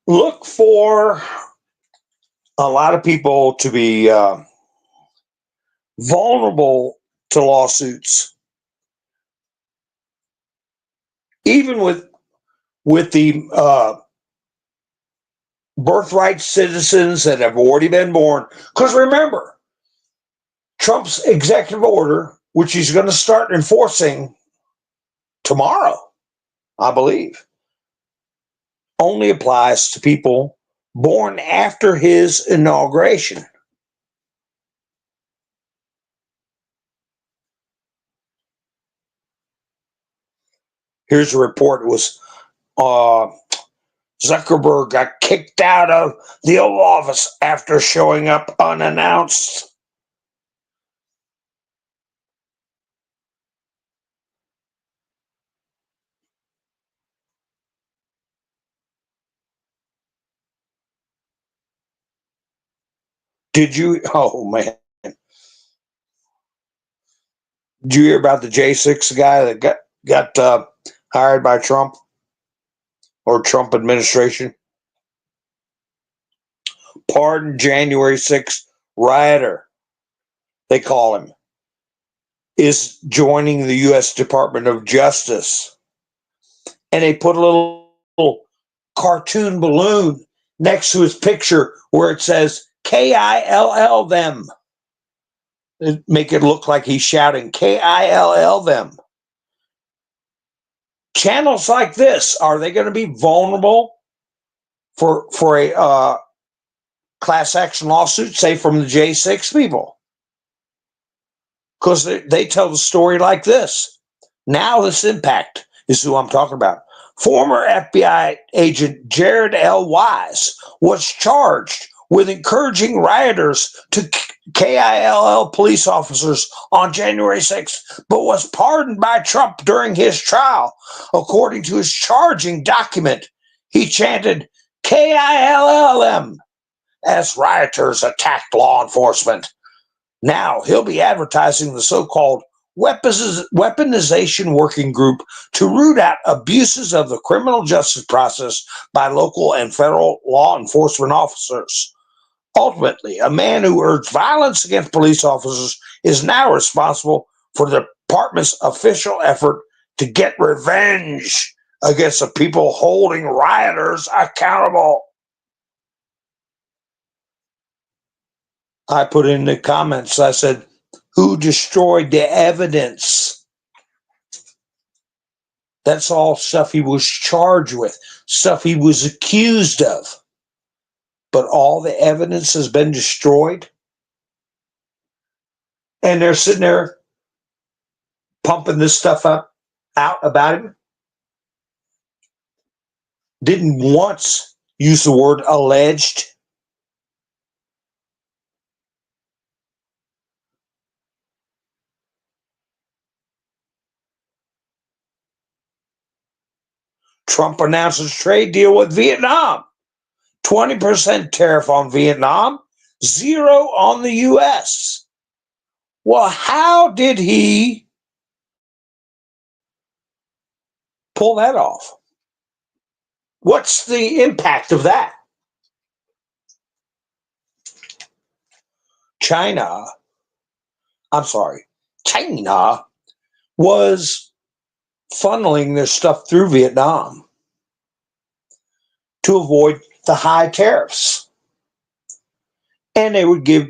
look for a lot of people to be vulnerable to lawsuits, even with the birthright citizens that have already been born. Because remember, Trump's executive order, which he's going to start enforcing tomorrow, I believe, only applies to people born after his inauguration. Here's a report. It was Zuckerberg got kicked out of the Oval Office after showing up unannounced. Did you? Oh man, did you hear about the J6 guy that got hired by Trump or Trump administration? Pardoned January 6th rioter, they call him, is joining the U.S. Department of Justice. And they put a little cartoon balloon next to his picture where it says KILL them. Make it look like he's shouting KILL them. Channels like this, are they going to be vulnerable for a class action lawsuit, say from the J6 people? Because they tell the story like this. Now this impact is who I'm talking about. Former FBI agent Jared L. Wise was charged with encouraging rioters to KILL police officers on January 6th, but was pardoned by Trump during his trial. According to his charging document, he chanted KILLM as rioters attacked law enforcement. Now he'll be advertising the so-called weaponization working group to root out abuses of the criminal justice process by local and federal law enforcement officers. Ultimately, a man who urged violence against police officers is now responsible for the department's official effort to get revenge against the people holding rioters accountable. I put in the comments, I said, who destroyed the evidence? That's all stuff he was charged with, stuff he was accused of. But all the evidence has been destroyed. And they're sitting there pumping this stuff out about him. Didn't once use the word alleged. Trump announces trade deal with Vietnam. 20% tariff on Vietnam, 0 on the U.S. Well, how did he pull that off? What's the impact of that? China was funneling their stuff through Vietnam to avoid the high tariffs. And they would give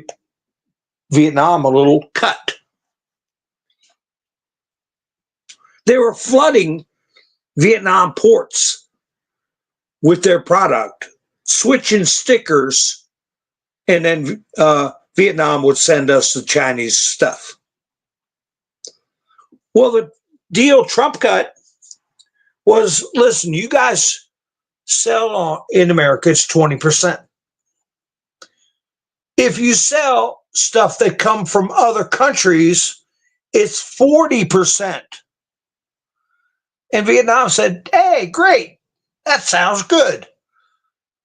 Vietnam a little cut. They were flooding Vietnam ports with their product, switching stickers, and then Vietnam would send us the Chinese stuff. Well, the deal Trump cut was, listen, you guys sell in America, it's 20%. If you sell stuff that come from other countries, it's 40%. And Vietnam said, hey, great, that sounds good.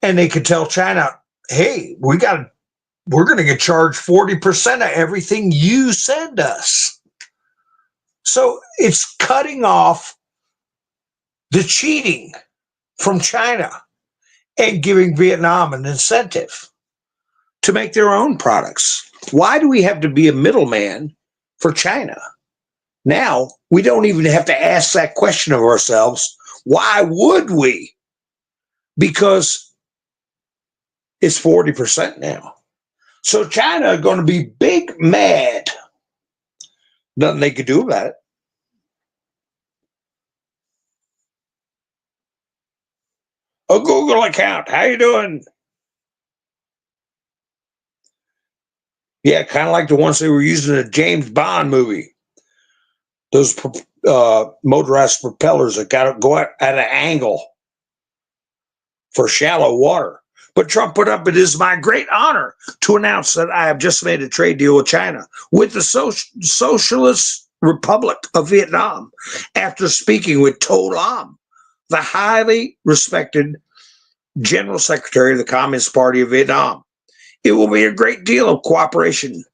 And they could tell China, hey, we're going to get charged 40% of everything you send us. So it's cutting off the cheating from China and giving Vietnam an incentive to make their own products. Why do we have to be a middleman for China? Now, we don't even have to ask that question of ourselves. Why would we? Because it's 40% now. So China are going to be big mad. Nothing they could do about it. A Google account. How you doing? Yeah, kind of like the ones they were using in a James Bond movie. Those motorized propellers that got to go out at an angle. for shallow water. But Trump put up, it is my great honor to announce that I have just made a trade deal with China, with the Socialist Republic of Vietnam, after speaking with To Lam, the highly respected General Secretary of the Communist Party of Vietnam. It will be a great deal of cooperation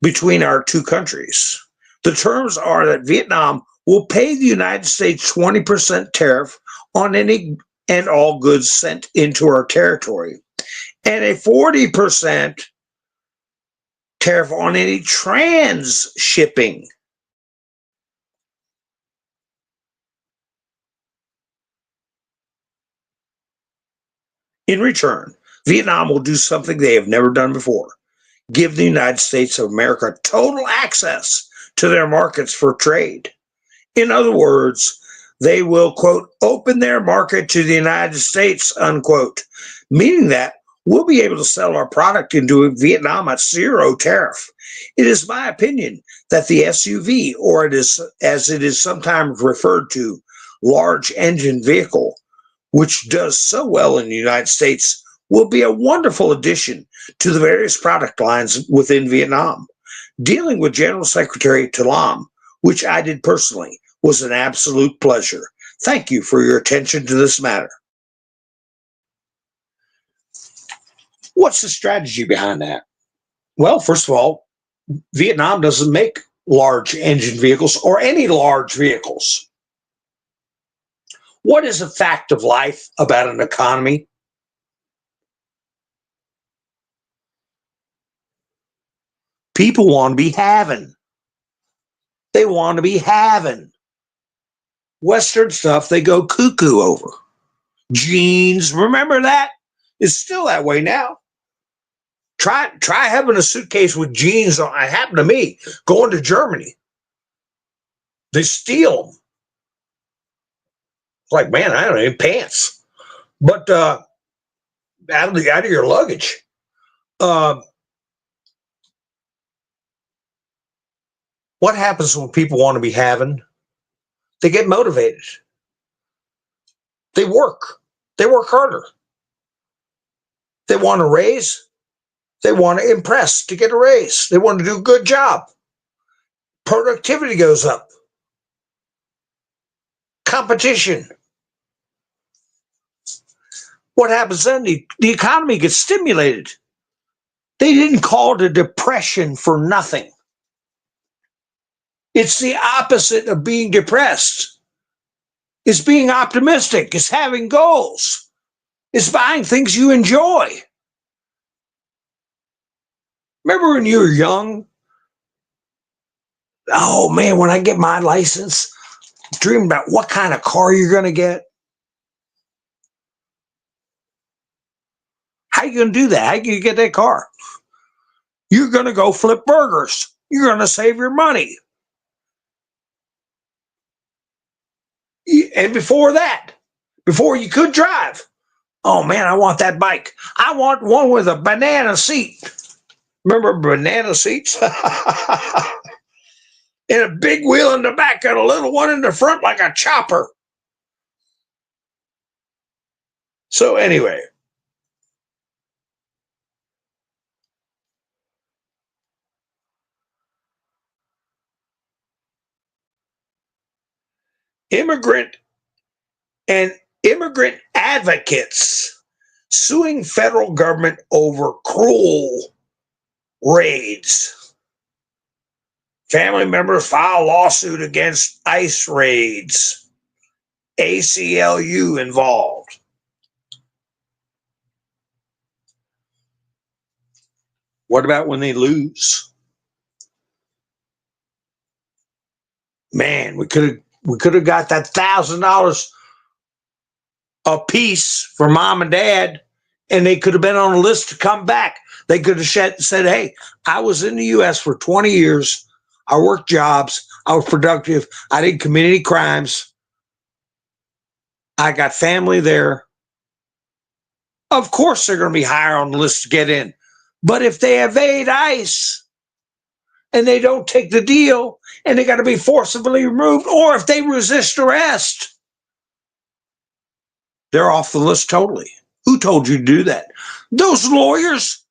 between our two countries. The terms are that Vietnam will pay the United States 20% tariff on any and all goods sent into our territory, and a 40% tariff on any trans-shipping. In return, Vietnam will do something they have never done before: give the United States of America total access to their markets for trade. In other words, they will, quote, open their market to the United States, unquote, meaning that we'll be able to sell our product into Vietnam at zero tariff. It is my opinion that the SUV, or it is, as it is sometimes referred to, large engine vehicle, which does so well in the United States, will be a wonderful addition to the various product lines within Vietnam. Dealing with General Secretary To Lam, which I did personally, was an absolute pleasure. Thank you for your attention to this matter. What's the strategy behind that? Well, first of all, Vietnam doesn't make large engine vehicles or any large vehicles. What is a fact of life about an economy? People want to be having. They want to be having. Western stuff they go cuckoo over. Jeans, remember that? It's still that way now. Try having a suitcase with jeans on. It happened to me going to Germany. They steal them. It's like, man, I don't have any pants. But out of your luggage. What happens when people want to be having? They get motivated. They work. They work harder. They want a raise. They want to impress to get a raise. They want to do a good job. Productivity goes up. Competition. What happens then? The economy gets stimulated. They didn't call it a depression for nothing. It's the opposite of being depressed. It's being optimistic. It's having goals. It's buying things you enjoy. Remember when you were young? Oh man, when I get my license, dream about what kind of car you're going to get. How are you going to do that? How can you get that car? You're going to go flip burgers. You're going to save your money. And before that, before you could drive, oh man, I want that bike. I want one with a banana seat. Remember banana seats? And a big wheel in the back and a little one in the front like a chopper. So anyway, immigrant advocates suing federal government over cruel raids. Family members file lawsuit against ICE raids. ACLU involved. What about when they lose? Man, we could have got that $1,000 a piece for mom and dad, and they could have been on a list to come back. They could have said, hey, I was in the U.S. for 20 years. I worked jobs. I was productive. I didn't commit any crimes. I got family there. Of course, they're going to be higher on the list to get in. But if they evade ICE and they don't take the deal and they got to be forcibly removed, or if they resist arrest, They're off the list totally. Who told you to do that? Those lawyers,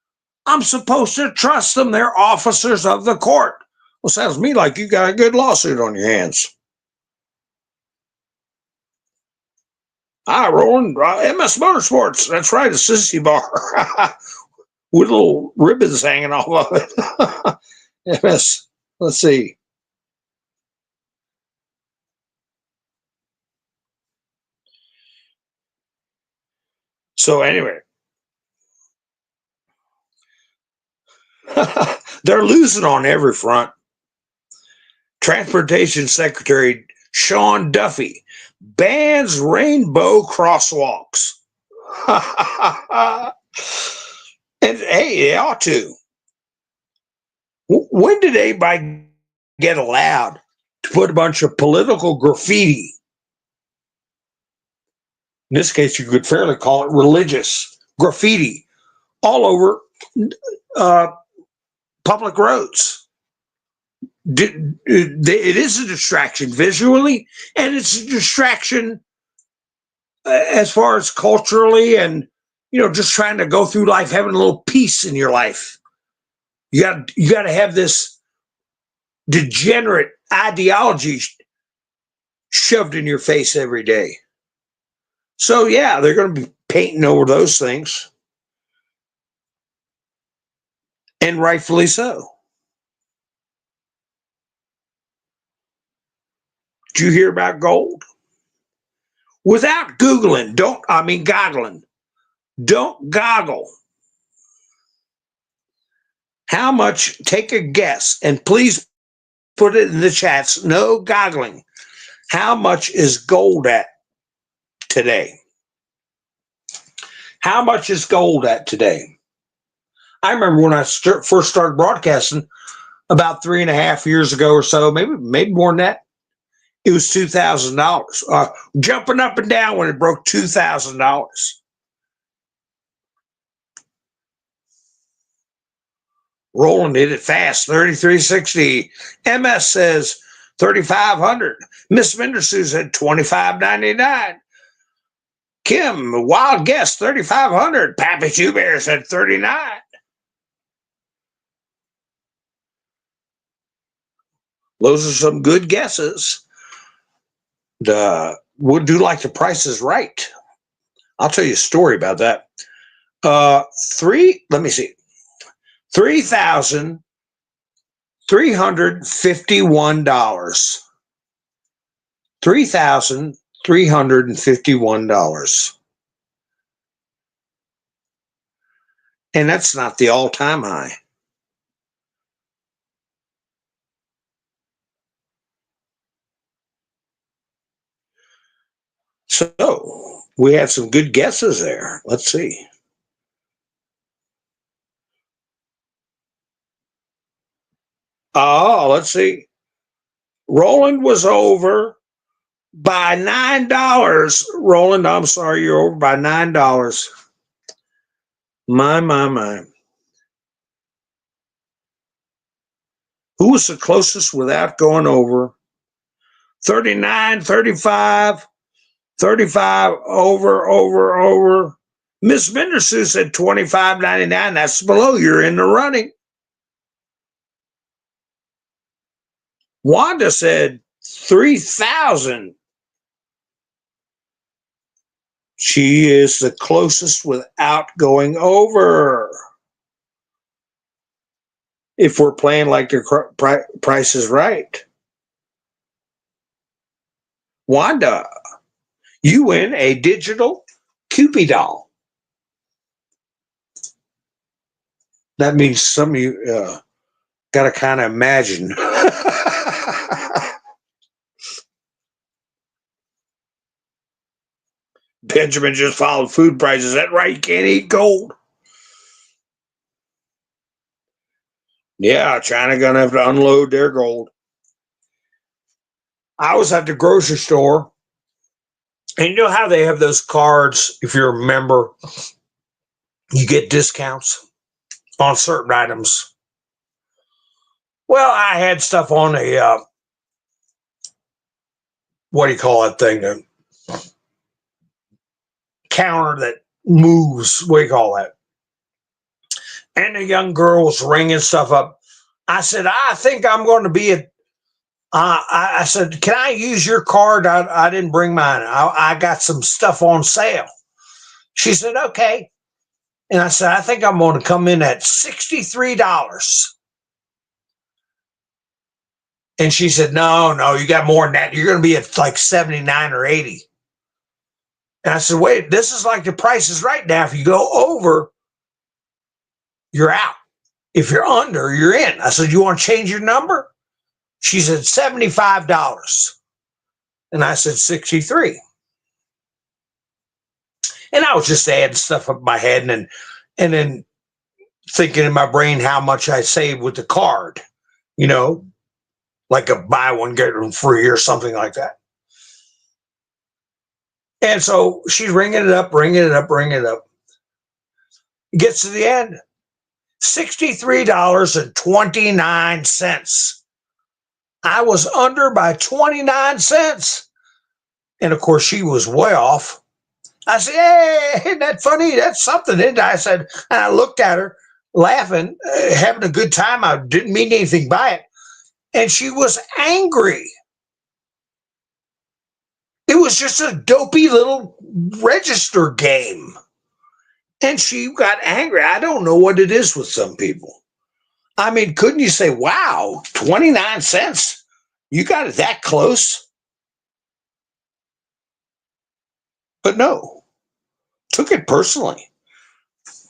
I'm supposed to trust them. They're officers of the court. Well, sounds to me like you got a good lawsuit on your hands. Hi, Roland. MS Motorsports. That's right, a sissy bar with little ribbons hanging off of it. MS. Let's see. So anyway, they're losing on every front. Transportation Secretary Sean Duffy bans rainbow crosswalks. And hey, they ought to. When did anybody get allowed to put a bunch of political graffiti? In this case, you could fairly call it religious graffiti all over public roads. It is a distraction visually, and it's a distraction as far as culturally, and just trying to go through life having a little peace in your life. You got to have this degenerate ideology shoved in your face every day. So yeah, they're going to be painting over those things, and rightfully so. Did you hear about gold? Without Googling, goggling. Don't goggle. How much, take a guess, and please put it in the chats, no goggling. How much is gold at today? How much is gold at today? I remember when I first started broadcasting about 3.5 years ago or so, maybe more than that. It was $2,000, jumping up and down when it broke $2,000. Roland hit it fast, 33.60. MS says 3,500. Miss Mendersu said 25.99. Kim, wild guess, 3,500. Pappy Two Bear said 39. Those are some good guesses. Would you like the Price is Right? I'll tell you a story about that. Let me see. $3,351. $3,351. And that's not the all-time high. So we had some good guesses there. Let's see. Oh, let's see. Roland was over by $9. Roland, I'm sorry, you're over by $9. My. Who was the closest without going over? 39, 35, 35, over. Miss Mendersu said 25.99. That's below. You're in the running. Wanda said 3,000. She is the closest without going over. If we're playing like the Price is Right. Wanda, you win a digital Cupid doll. That means some of you got to kind of imagine. Benjamin just followed food prices. Is that right? You can't eat gold. Yeah, China gonna have to unload their gold. I was at the grocery store, and you know how they have those cards, if you're a member, you get discounts on certain items. Well, I had stuff on a, what do you call that thing? counter that moves. What do you call that? And the young girl was ringing stuff up. I said, I think I'm going to be at. I said, can I use your card? I didn't bring mine. I got some stuff on sale. She said, okay. And I said, I think I'm going to come in at $63. And she said, no, you got more than that. You're going to be at like 79 or 80. And I said, wait, this is like the Price is Right now. If you go over, you're out. If you're under, you're in. I said, you want to change your number? She said, $75. And I said, 63. And I was just adding stuff up my head and then thinking in my brain how much I saved with the card, like a buy one, get one free or something like that. And so she's ringing it up. It gets to the end, $63.29. I was under by 29 cents. And of course, she was way off. I said, hey, isn't that funny? That's something, isn't it? I said, and I looked at her laughing, having a good time. I didn't mean anything by it. And she was angry. It was just a dopey little register game. And she got angry. I don't know what it is with some people. I mean, couldn't you say, wow, 29 cents? You got it that close? But no, took it personally.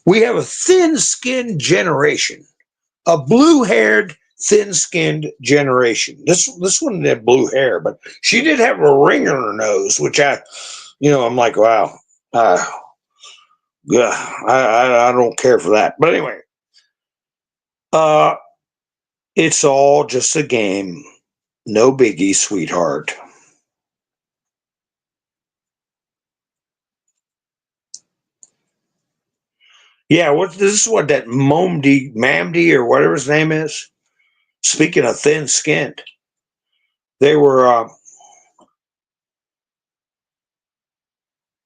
We have a thin-skinned generation, a blue-haired, thin-skinned generation. This one didn't have blue hair, but she did have a ring in her nose, which I'm like, wow, yeah, I don't care for that. But anyway, it's all just a game. No biggie, sweetheart. Yeah, this is what that Mamdi or whatever his name is. Speaking of thin-skinned, they were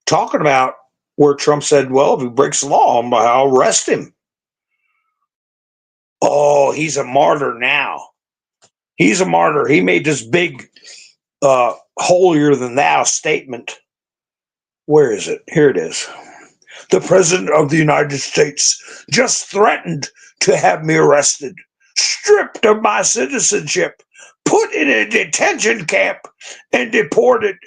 talking about where Trump said, well, if he breaks the law, I'll arrest him. Oh, he's a martyr now. He's a martyr. He made this big holier than thou statement. Where is it? Here it is. The President of the United States just threatened to have me arrested, stripped of my citizenship, put in a detention camp, and deported.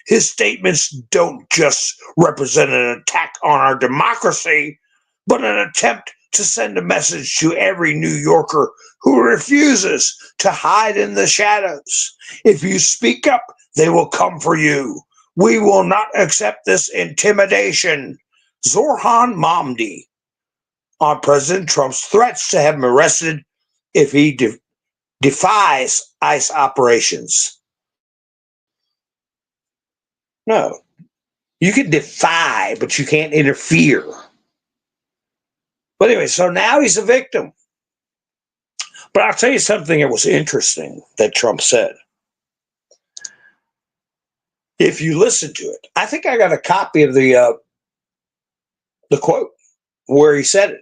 His statements don't just represent an attack on our democracy, but an attempt to send a message to every New Yorker who refuses to hide in the shadows. If you speak up, they will come for you. We will not accept this intimidation. Zorhan Mamdi on President Trump's threats to have him arrested if he defies ICE operations. No, you can defy, but you can't interfere. But anyway, so now he's a victim. But I'll tell you something that was interesting that Trump said. If you listen to it, I think I got a copy of the quote where he said it.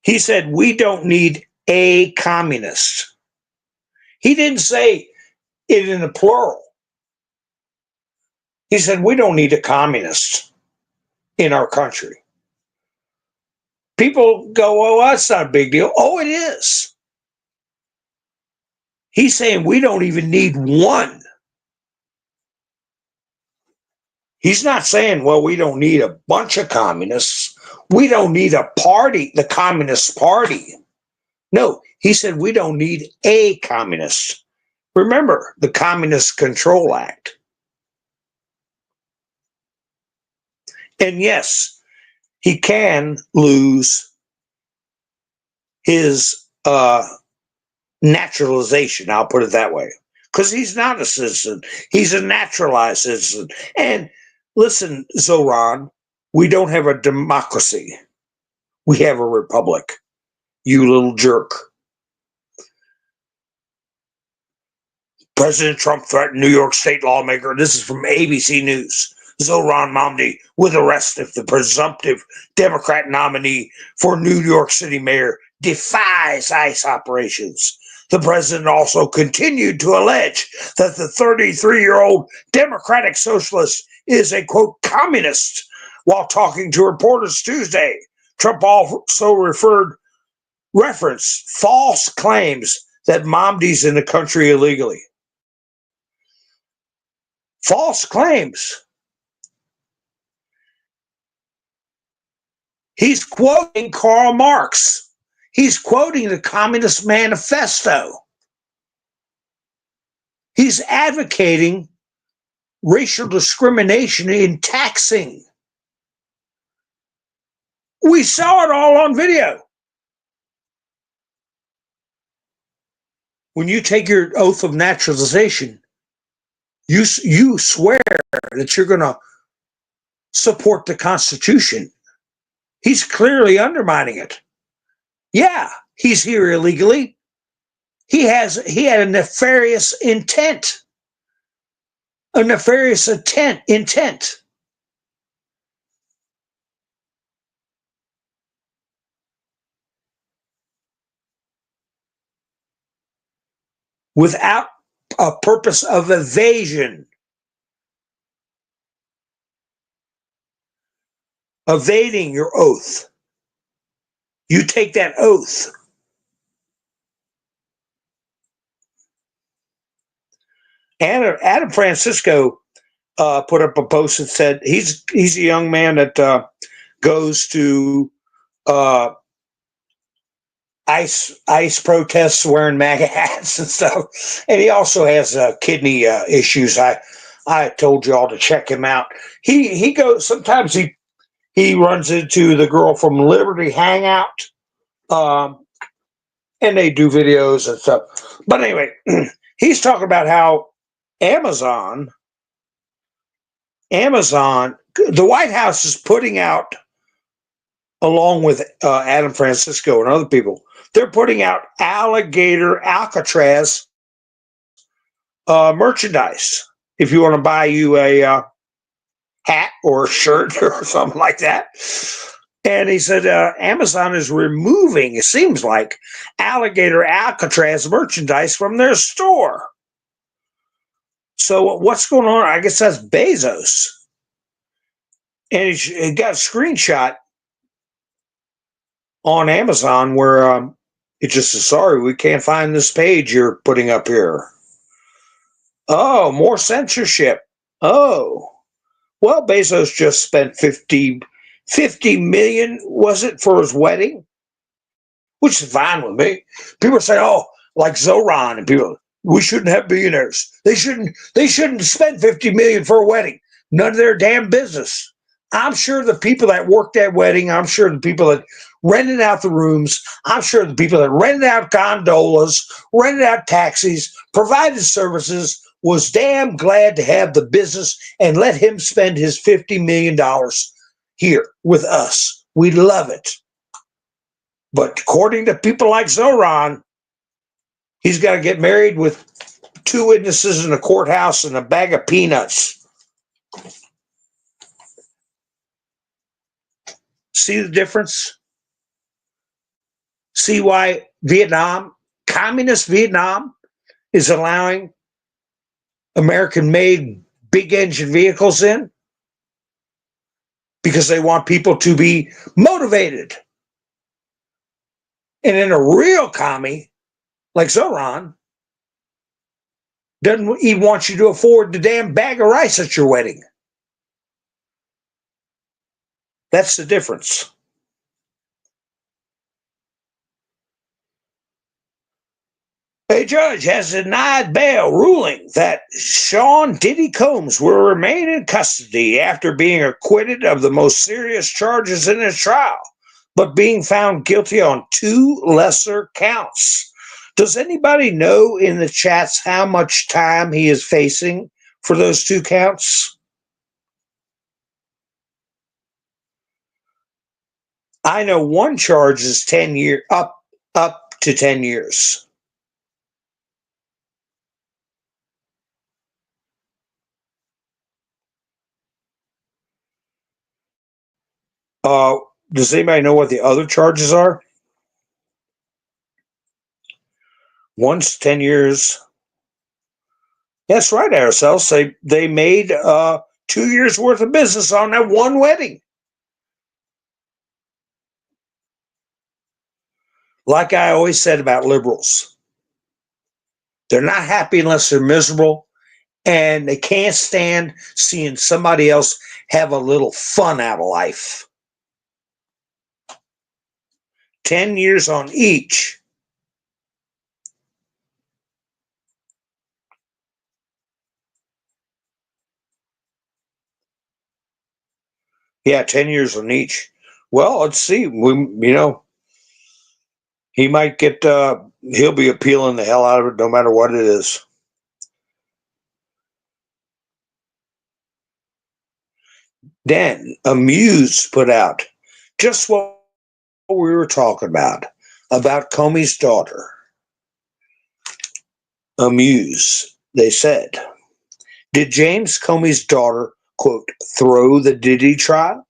He said, we don't need a communist. He didn't say it in the plural. He said, we don't need a communist in our country. People go, oh, that's not a big deal. Oh, it is. He's saying we don't even need one. He's not saying, well, we don't need a bunch of communists. We don't need a party, the Communist Party. No, he said we don't need a communist. Remember the Communist Control Act. And yes, he can lose his naturalization, I'll put it that way, because he's not a citizen. He's a naturalized citizen. And listen, Zoran, we don't have a democracy. We have a republic. You little jerk. President Trump threatened New York State lawmaker. This is from ABC News. Zohran Mamdi with arrest if the presumptive Democrat nominee for New York City mayor defies ICE operations. The president also continued to allege that the 33-year-old Democratic socialist is a, quote, communist. While talking to reporters Tuesday, Trump also referenced false claims that Mamdi's in the country illegally. False claims. He's quoting Karl Marx. He's quoting the Communist Manifesto. He's advocating racial discrimination in taxing. We saw it all on video. When you take your oath of naturalization, you swear that you're going to support the Constitution. He's clearly undermining it. Yeah, he's here illegally. He had a nefarious intent. A nefarious intent. Without a purpose of evasion. Evading your oath. You take that oath. Adam Francisco put up a post that said he's a young man that goes to ICE protests wearing MAGA hats and stuff, and he also has kidney issues. I told you all to check him out. He goes sometimes. He runs into the girl from Liberty Hangout, and they do videos and stuff. But anyway, he's talking about how Amazon, the White House is putting out, along with Adam Francisco and other people, they're putting out alligator Alcatraz merchandise. If you want to buy you a hat or a shirt or something like that. And he said Amazon is removing, it seems like, alligator Alcatraz merchandise from their store. So what's going on? I guess that's Bezos. And he got a screenshot on Amazon where it just says, sorry, we can't find this page you're putting up here. Oh, more censorship. Oh, well, Bezos just spent 50 million, was it, for his wedding? Which is fine with me. People say, oh, like Zohran, and people, we shouldn't have billionaires. They shouldn't spend 50 million for a wedding. None of their damn business. I'm sure the people that worked that wedding, I'm sure the people that rented out the rooms, I'm sure the people that rented out gondolas, rented out taxis, provided services, was damn glad to have the business and let him spend his $50 million here with us. We love it. But according to people like Zohran, he's got to get married with 2 witnesses in a courthouse and a bag of peanuts. See the difference? See why Vietnam, communist Vietnam, is allowing American-made big engine vehicles in? Because they want people to be motivated. And in a real commie, like Zohran, doesn't even want you to afford the damn bag of rice at your wedding. That's the difference. A judge has denied bail, ruling that Sean Diddy Combs will remain in custody after being acquitted of the most serious charges in his trial, but being found guilty on 2 lesser counts. Does anybody know in the chats how much time he is facing for those 2 counts? I know one charge is 10 years, up to 10 years. Uh, does anybody know what the other charges are? One's 10 years. That's right, Araceli. They made 2 years worth of business on that one wedding. Like I always said about liberals, they're not happy unless they're miserable, and they can't stand seeing somebody else have a little fun out of life. 10 years on each. Yeah, 10 years on each. Well, let's see. He might get, he'll be appealing the hell out of it no matter what it is. Then Amuse put out just what we were talking about Comey's daughter. Amuse, they said, did James Comey's daughter, quote, throw the Diddy trial?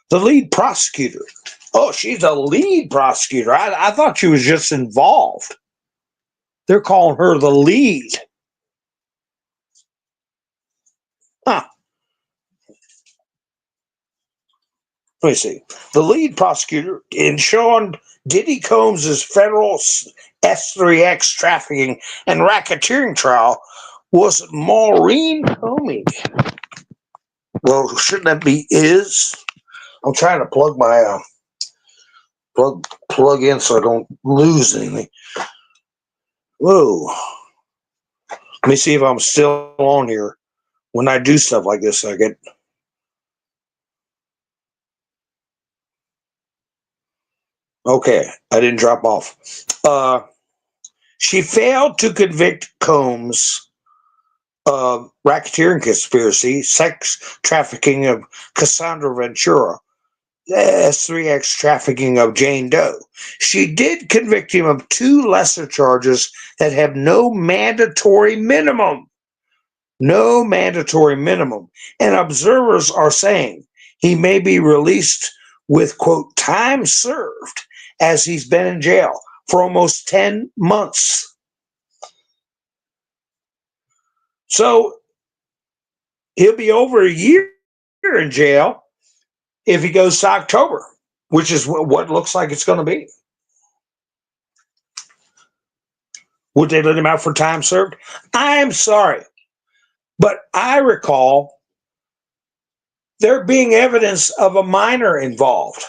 The lead prosecutor. Oh, she's a lead prosecutor. I thought she was just involved. They're calling her the lead. Huh. Let me see. The lead prosecutor in Sean Diddy Combs' federal S3X trafficking and racketeering trial was Maureen Comey. Well, shouldn't that be is? I'm trying to plug my plug in so I don't lose anything. Whoa. Let me see if I'm still on here. When I do stuff like this, I get... Okay, I didn't drop off. She failed to convict Combs of racketeering conspiracy, sex trafficking of Cassandra Ventura, S3X trafficking of Jane Doe. She did convict him of 2 lesser charges that have no mandatory minimum. No mandatory minimum. And observers are saying he may be released with, quote, time served, as he's been in jail for almost 10 months. So he'll be over a year in jail if he goes to October, which is what looks like it's going to be. Would they let him out for time served? I'm sorry, but I recall there being evidence of a minor involved.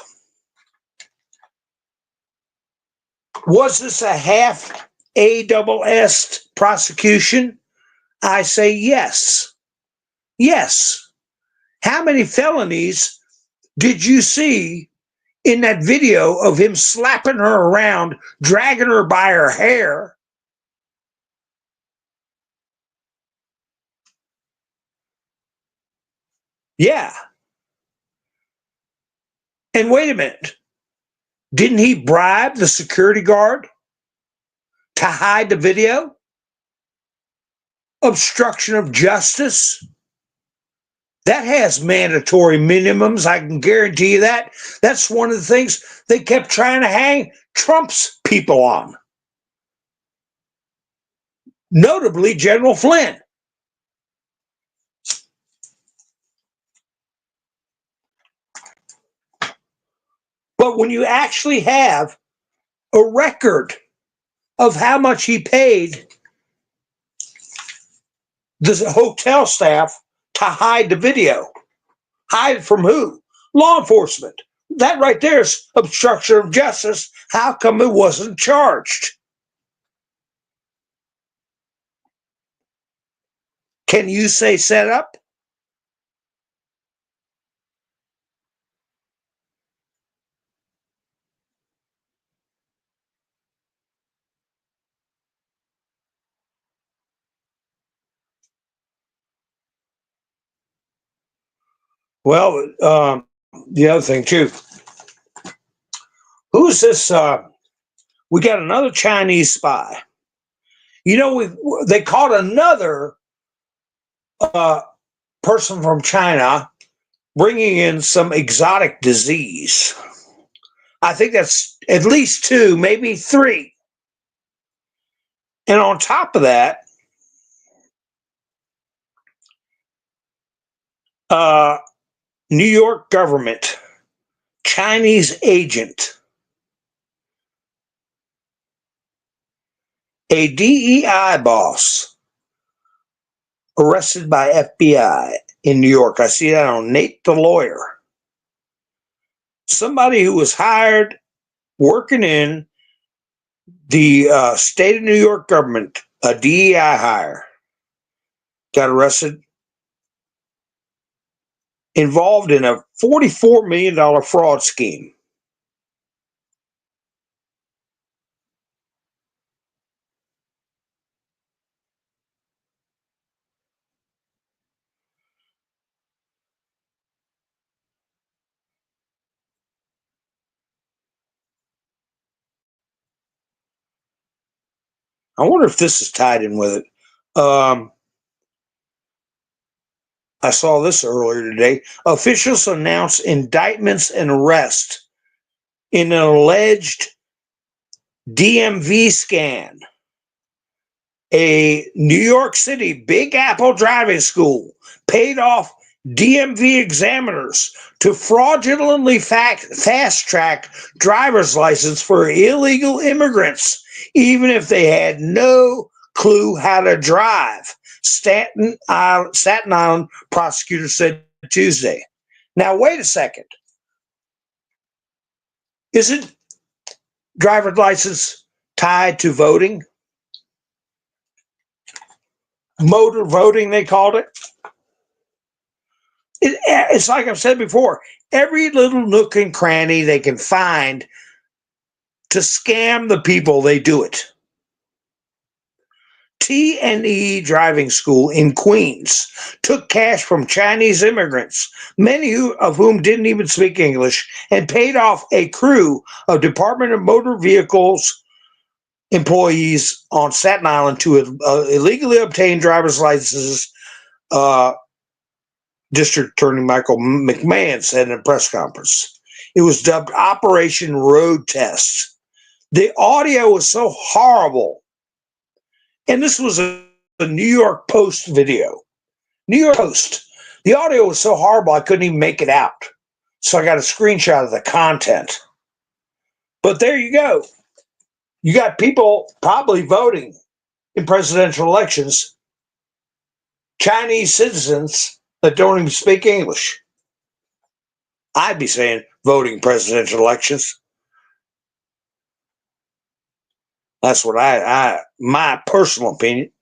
Was this a half ASS prosecution? I say yes. Yes. How many felonies did you see in that video of him slapping her around, dragging her by her hair? Yeah. And wait a minute. Didn't he bribe the security guard to hide the video? Obstruction of justice. That has mandatory minimums. I can guarantee you that. That's one of the things they kept trying to hang Trump's people on. Notably, General Flynn. But when you actually have a record of how much he paid the hotel staff to hide the video, hide from who? Law enforcement. That right there is obstruction of justice. How come it wasn't charged? Can you say set up? Well, the other thing too. Who's this? We got another Chinese spy. You know, they caught another person from China bringing in some exotic disease. I think that's at least 2, maybe 3. And on top of that, New York government, Chinese agent, a DEI boss arrested by FBI in New York. I see that on Nate the Lawyer. Somebody who was hired working in the state of New York government, a DEI hire, got arrested, involved in a $44 million fraud scheme. I wonder if this is tied in with it. I saw this earlier today. Officials announce indictments and arrest in an alleged DMV scan. A New York City Big Apple driving school paid off DMV examiners to fraudulently fast track driver's license for illegal immigrants, even if they had no clue how to drive. Staten Island prosecutor said Tuesday. Now, wait a second. Isn't driver's license tied to voting? Motor voting, they called it. It's like I've said before, every little nook and cranny they can find to scam the people, they do it. T&E driving school in Queens took cash from Chinese immigrants, many of whom didn't even speak English, and paid off a crew of Department of Motor Vehicles employees on Staten Island to illegally obtain driver's licenses, District Attorney Michael McMahon said in a press conference. It was dubbed Operation Road Test. The audio was so horrible. And this was a New York Post video. New York Post. The audio was so horrible I couldn't even make it out. So I got a screenshot of the content. But there you go. You got people probably voting in presidential elections, Chinese citizens that don't even speak English. I'd be saying voting presidential elections. That's what my personal opinion.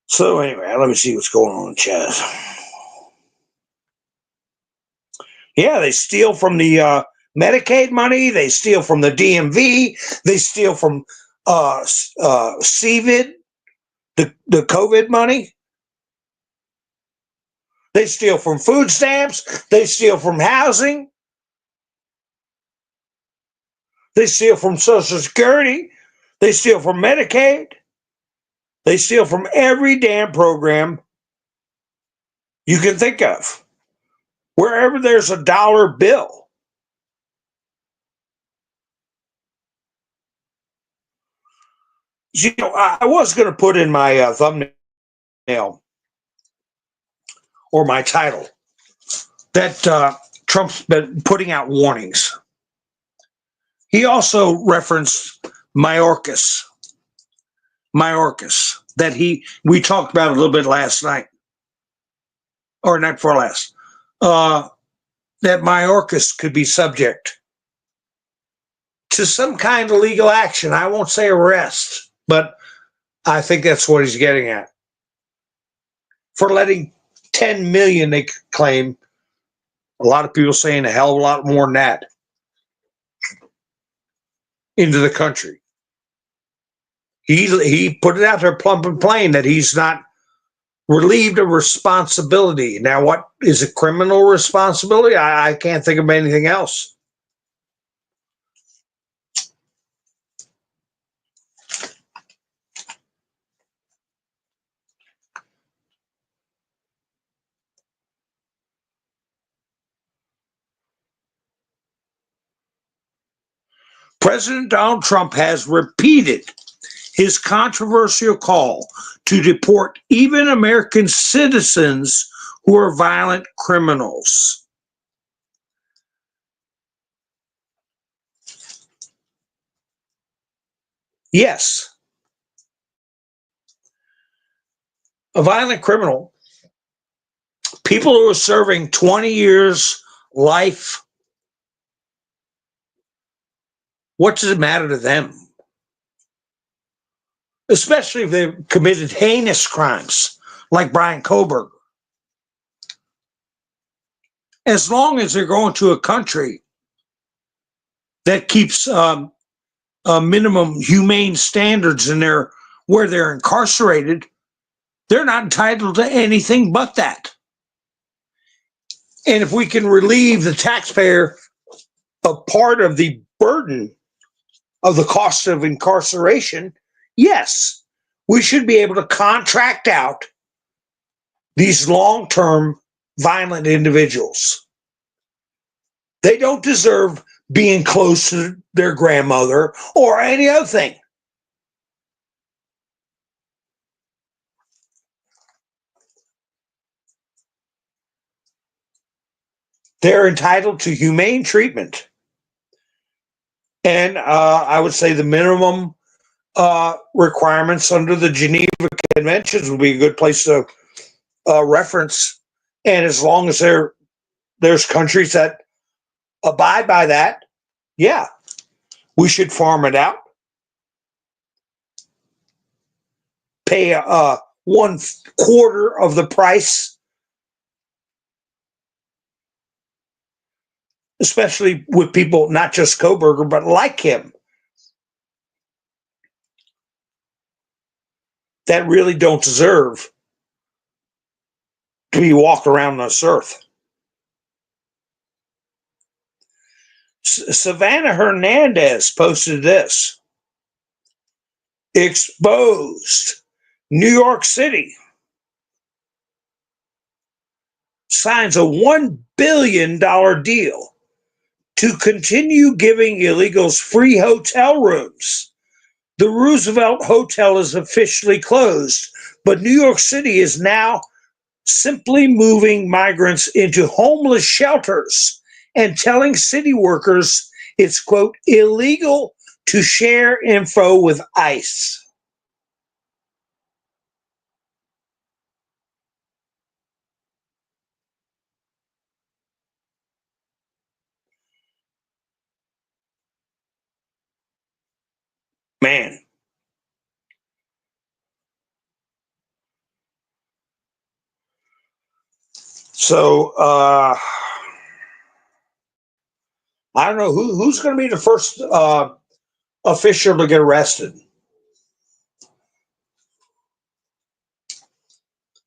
So anyway, let me see what's going on in chat. Yeah, they steal from the Medicaid money. They steal from the DMV. They steal from CVID, the COVID money. They steal from food stamps. They steal from housing. They steal from Social Security. They steal from Medicaid. They steal from every damn program you can think of. Wherever there's a dollar bill. You know, I was going to put in my thumbnail or my title that Trump's been putting out warnings. He also referenced Mayorkas, that we talked about a little bit last night, or night before last, that Mayorkas could be subject to some kind of legal action. I won't say arrest, but I think that's what he's getting at. For letting 10 million, they claim, a lot of people saying a hell of a lot more than that, into the country. He put it out there plump and plain that he's not relieved of responsibility. Now, what is a criminal responsibility? I can't think of anything else. President Donald Trump has repeated his controversial call to deport even American citizens who are violent criminals. Yes, a violent criminal, people who are serving 20 years life, what does it matter to them? Especially if they've committed heinous crimes like Brian Koberger. As long as they're going to a country that keeps minimum humane standards in where they're incarcerated, they're not entitled to anything but that. And if we can relieve the taxpayer of part of the burden of the cost of incarceration, yes, we should be able to contract out these long-term violent individuals. They don't deserve being close to their grandmother or any other thing. They're entitled to humane treatment. And I would say the minimum requirements under the Geneva Conventions would be a good place to reference. And as long as there's countries that abide by that, yeah, we should farm it out. Pay 1/4 of the price, especially with people, not just Koberger, but like him, that really don't deserve to be walked around this earth. Savannah Hernandez posted this. Exposed. New York City signs a $1 billion deal to continue giving illegals free hotel rooms. The Roosevelt Hotel is officially closed, but New York City is now simply moving migrants into homeless shelters and telling city workers it's, quote, illegal to share info with ICE. Man. So, I don't know who's going to be the first official to get arrested.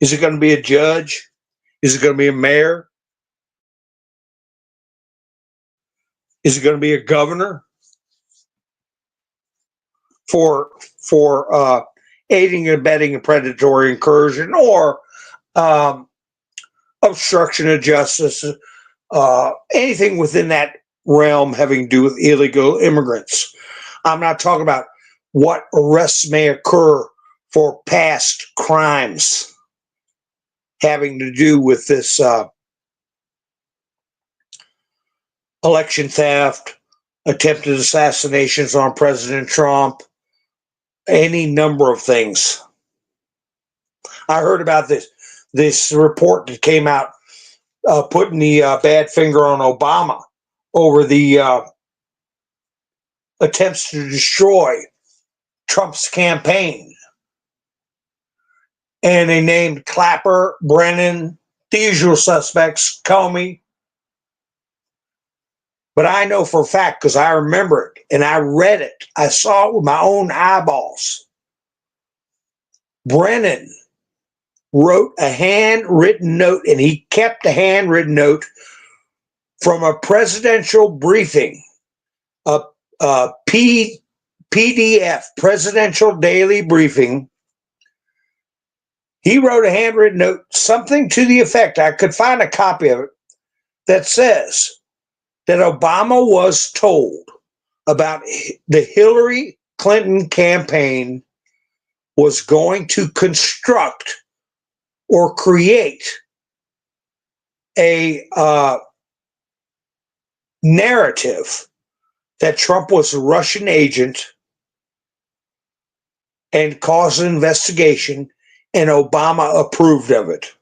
Is it going to be a judge? Is it going to be a mayor? Is it going to be a governor for aiding and abetting a predatory incursion or obstruction of justice? Anything within that realm having to do with illegal immigrants. I'm not talking about what arrests may occur for past crimes having to do with this election theft, attempted assassinations on President Trump, any number of things. I heard about this report that came out putting the bad finger on Obama over the attempts to destroy Trump's campaign. And they named Clapper, Brennan, the usual suspects, Comey. But I know for a fact, because I remember it and I read it, I saw it with my own eyeballs. Brennan wrote a handwritten note, and he kept a handwritten note from a presidential briefing, a PDF, Presidential Daily Briefing. He wrote a handwritten note, something to the effect, I could find a copy of it, that says that Obama was told about the Hillary Clinton campaign was going to construct or create a narrative that Trump was a Russian agent and caused an investigation, and Obama approved of it.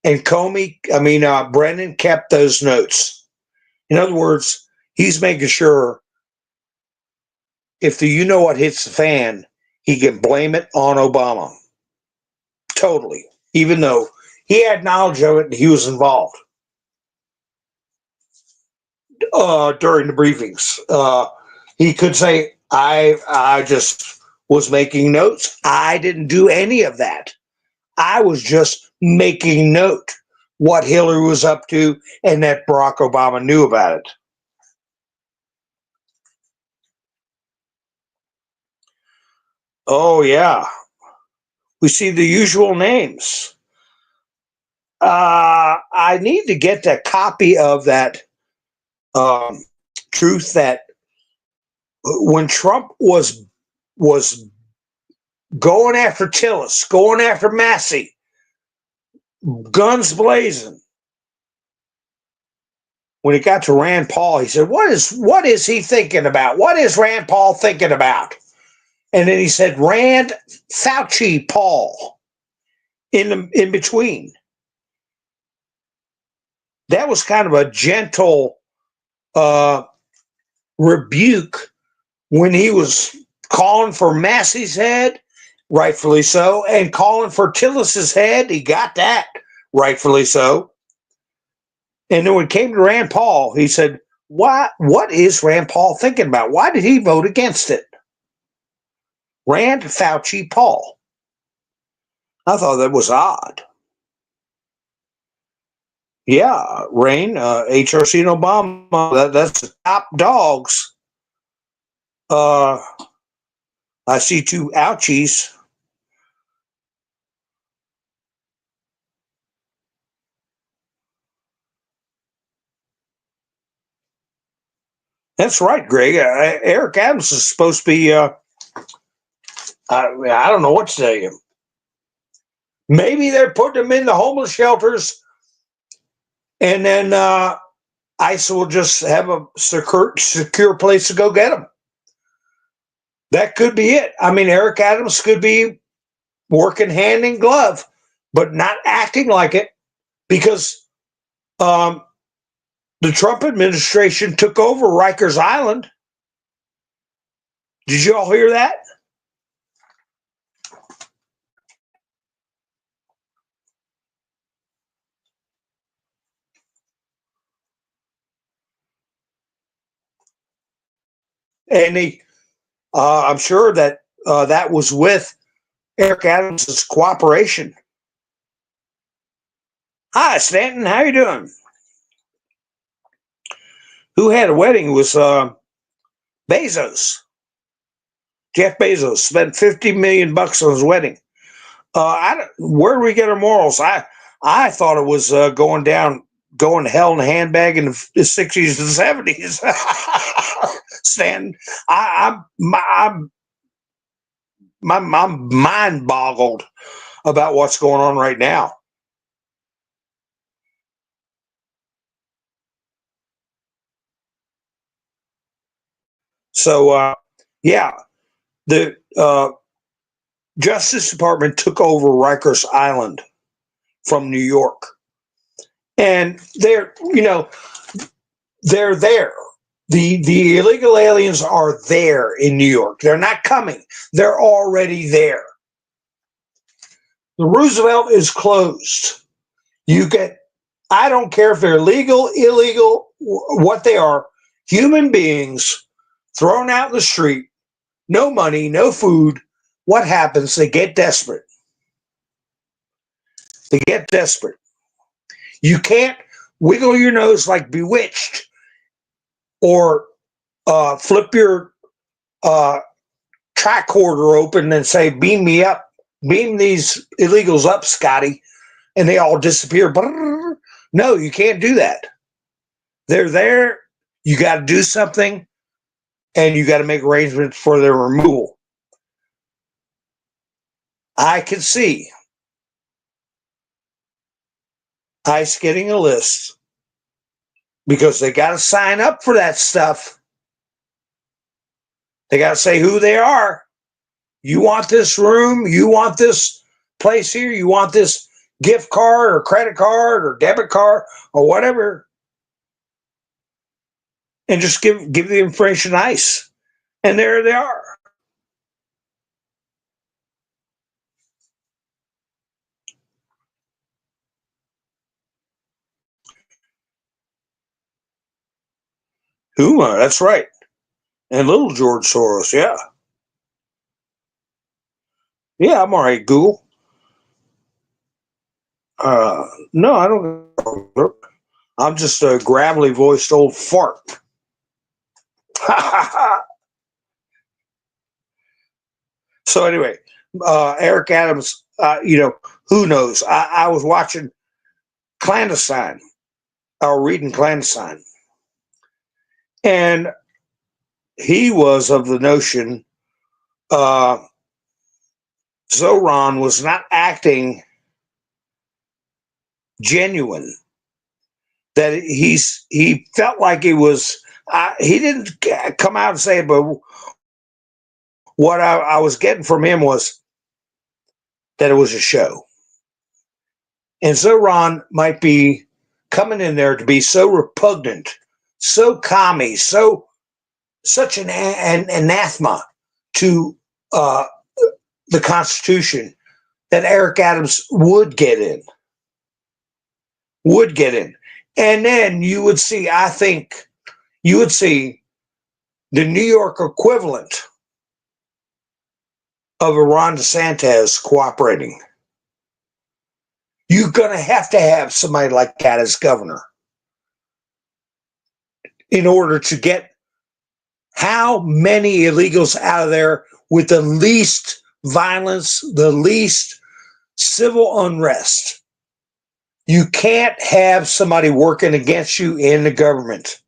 And Brennan kept those notes. In other words, he's making sure if the you-know-what hits the fan, he can blame it on Obama. Totally. Even though he had knowledge of it and he was involved during the briefings. He could say, I just was making notes. I didn't do any of that. I was just making note what Hillary was up to and that Barack Obama knew about it. Oh, yeah. We see the usual names. I need to get a copy of that truth that when Trump was going after Tillis, going after Massey, guns blazing, when it got to Rand Paul, he said, what is he thinking about? What is Rand Paul thinking about? And then he said, Rand, Fauci, Paul, in between. That was kind of a gentle rebuke when he was calling for Massey's head, rightfully so, and calling for Tillis's head. He got that, rightfully so. And then when it came to Rand Paul, he said, what is Rand Paul thinking about? Why did he vote against it? Rand, Fauci, Paul. I thought that was odd. Yeah, Rain, HRC and Obama, that's the top dogs. I see two ouchies. That's right, Greg. Eric Adams is supposed to be, I don't know what to tell you. Maybe they're putting them in the homeless shelters, and then ICE will just have a secure place to go get them. That could be it. I mean, Eric Adams could be working hand in glove, but not acting like it, because the Trump administration took over Rikers Island. Did you all hear that? And I'm sure that that was with Eric Adams' cooperation. Hi, Stanton. How you doing? Who had a wedding? It was Bezos. Jeff Bezos spent $50 million on his wedding. Where do we get our morals? I thought it was going to hell in a handbag in the 60s and 70s. Stanton, my mind boggled about what's going on right now. So, yeah, the Justice Department took over Rikers Island from New York, and they're there. The illegal aliens are there in New York. They're not coming. They're already there. The Roosevelt is closed. I don't care if they're legal, illegal, what they are, human beings thrown out in the street, no money, no food, what happens? They get desperate. They get desperate. You can't wiggle your nose like Bewitched or flip your tricorder open and say, beam me up, beam these illegals up, Scotty, and they all disappear. No, you can't do that. They're there. You got to do something, and you got to make arrangements for their removal. I can see ICE getting a list because they got to sign up for that stuff. They got to say who they are. You want this room? You want this place here? You want this gift card or credit card or debit card or whatever? And just give the information to ICE. And there they are. Huma, that's right. And little George Soros, yeah. Yeah, I'm all right, Google. No, I don't. I'm just a gravelly voiced old fart. So anyway, Eric Adams, who knows? I was watching Clandestine, or reading Clandestine, and he was of the notion Zoran was not acting genuine, that he felt like he was, he didn't come out and say it, but what I was getting from him was that it was a show. And Zoran might be coming in there to be so repugnant, so commie, such an anathema to the Constitution that Eric Adams would get in. And then you would see, I think, you would see the New York equivalent of a Ron DeSantis cooperating. You're going to have somebody like that as governor in order to get how many illegals out of there with the least violence, the least civil unrest. You can't have somebody working against you in the government.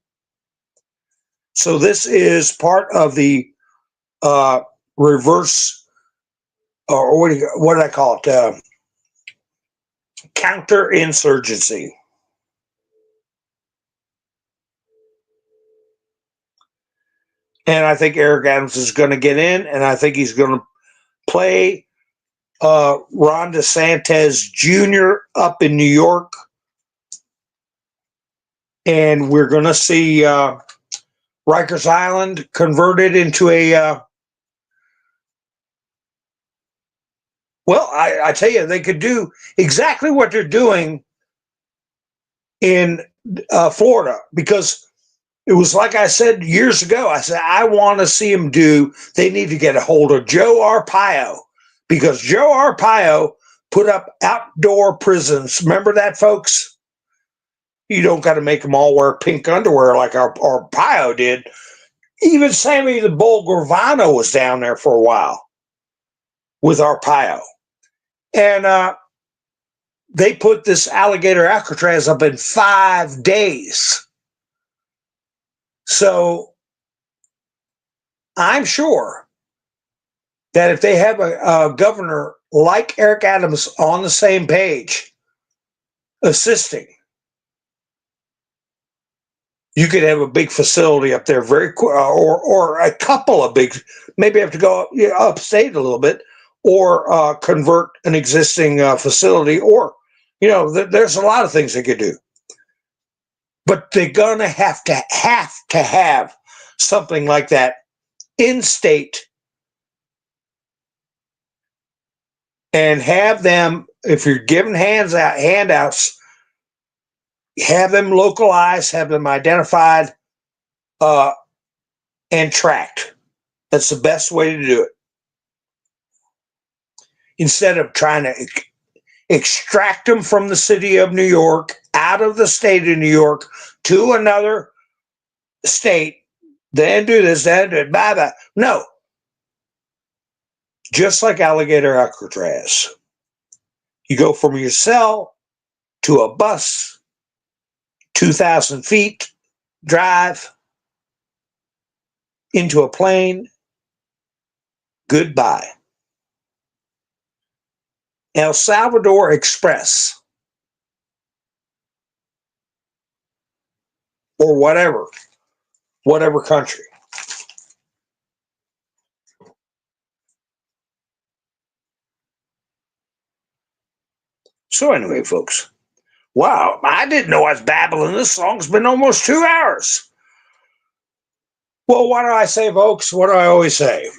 So this is part of the reverse, or what did I call it? Counterinsurgency. And I think Eric Adams is going to get in, and I think he's going to play Ron DeSantis Jr. up in New York. And we're going to see Rikers Island converted into a, I tell you, they could do exactly what they're doing in Florida, because it was like I said years ago. I said, I want to see them they need to get a hold of Joe Arpaio, because Joe Arpaio put up outdoor prisons. Remember that, folks? You don't got to make them all wear pink underwear like Arpaio did. Even Sammy the Bull Gravano was down there for a while with Arpaio. And they put this alligator Alcatraz up in 5 days. So I'm sure that if they have a governor like Eric Adams on the same page, assisting, you could have a big facility up there very quick, or a couple of big, maybe have to go upstate a little bit, or convert an existing facility, or, there's a lot of things they could do. But they're going to have to have something like that in state, and have them, if you're giving handouts, have them localized, have them identified, and tracked. That's the best way to do it. instead of trying to extract them from the city of New York, out of the state of New York, to another state, then do this, then do it, bye bye. No. Just like alligator Alcatraz. You go from your cell to a bus, 2,000 feet drive, into a plane, goodbye. El Salvador Express, or whatever country. So anyway, folks, wow, I didn't know I was babbling. This song's been almost 2 hours. Well, what do I say, folks? What do I always say?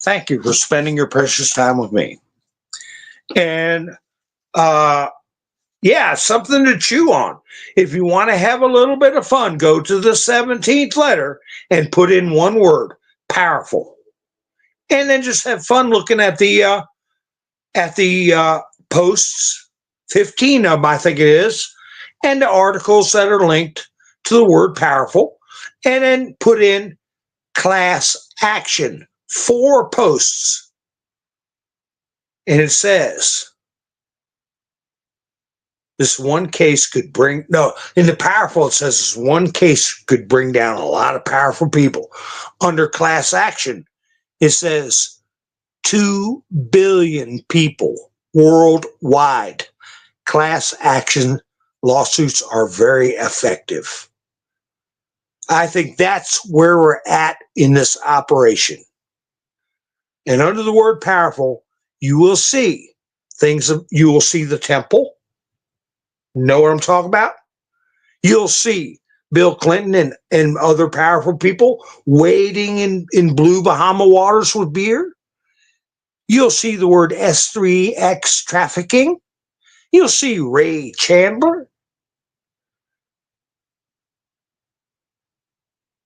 Thank you for spending your precious time with me. And yeah, something to chew on. If you want to have a little bit of fun, go to the 17th letter and put in one word, powerful. And then just have fun looking at the posts, 15 of them, I think it is, and the articles that are linked to the word powerful, and then put in class action, 4 posts. And it says, this one case could bring, no, in the powerful, it says this one case could bring down a lot of powerful people. Under class action, it says 2 billion people worldwide. Class action lawsuits are very effective. I think that's where we're at in this operation. And under the word powerful, you will see things, you will see the temple. Know what I'm talking about? You'll see Bill Clinton and other powerful people wading in blue Bahama waters with beer. You'll see the word S3X trafficking. You'll see Ray Chandler.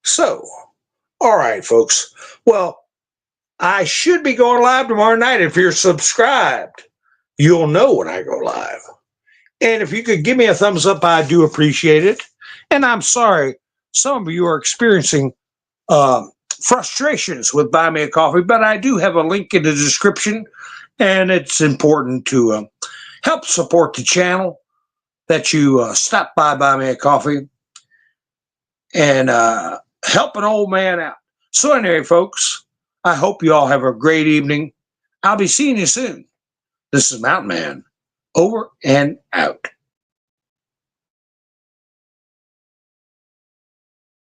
So, all right, folks. Well, I should be going live tomorrow night. If you're subscribed, you'll know when I go live. And if you could give me a thumbs up, I do appreciate it. And I'm sorry, some of you are experiencing frustrations with Buy Me a Coffee, but I do have a link in the description, and it's important to help support the channel that you stop by Buy Me a Coffee and help an old man out. So anyway, folks, I hope you all have a great evening. I'll be seeing you soon. This is Mountain Man, over and out.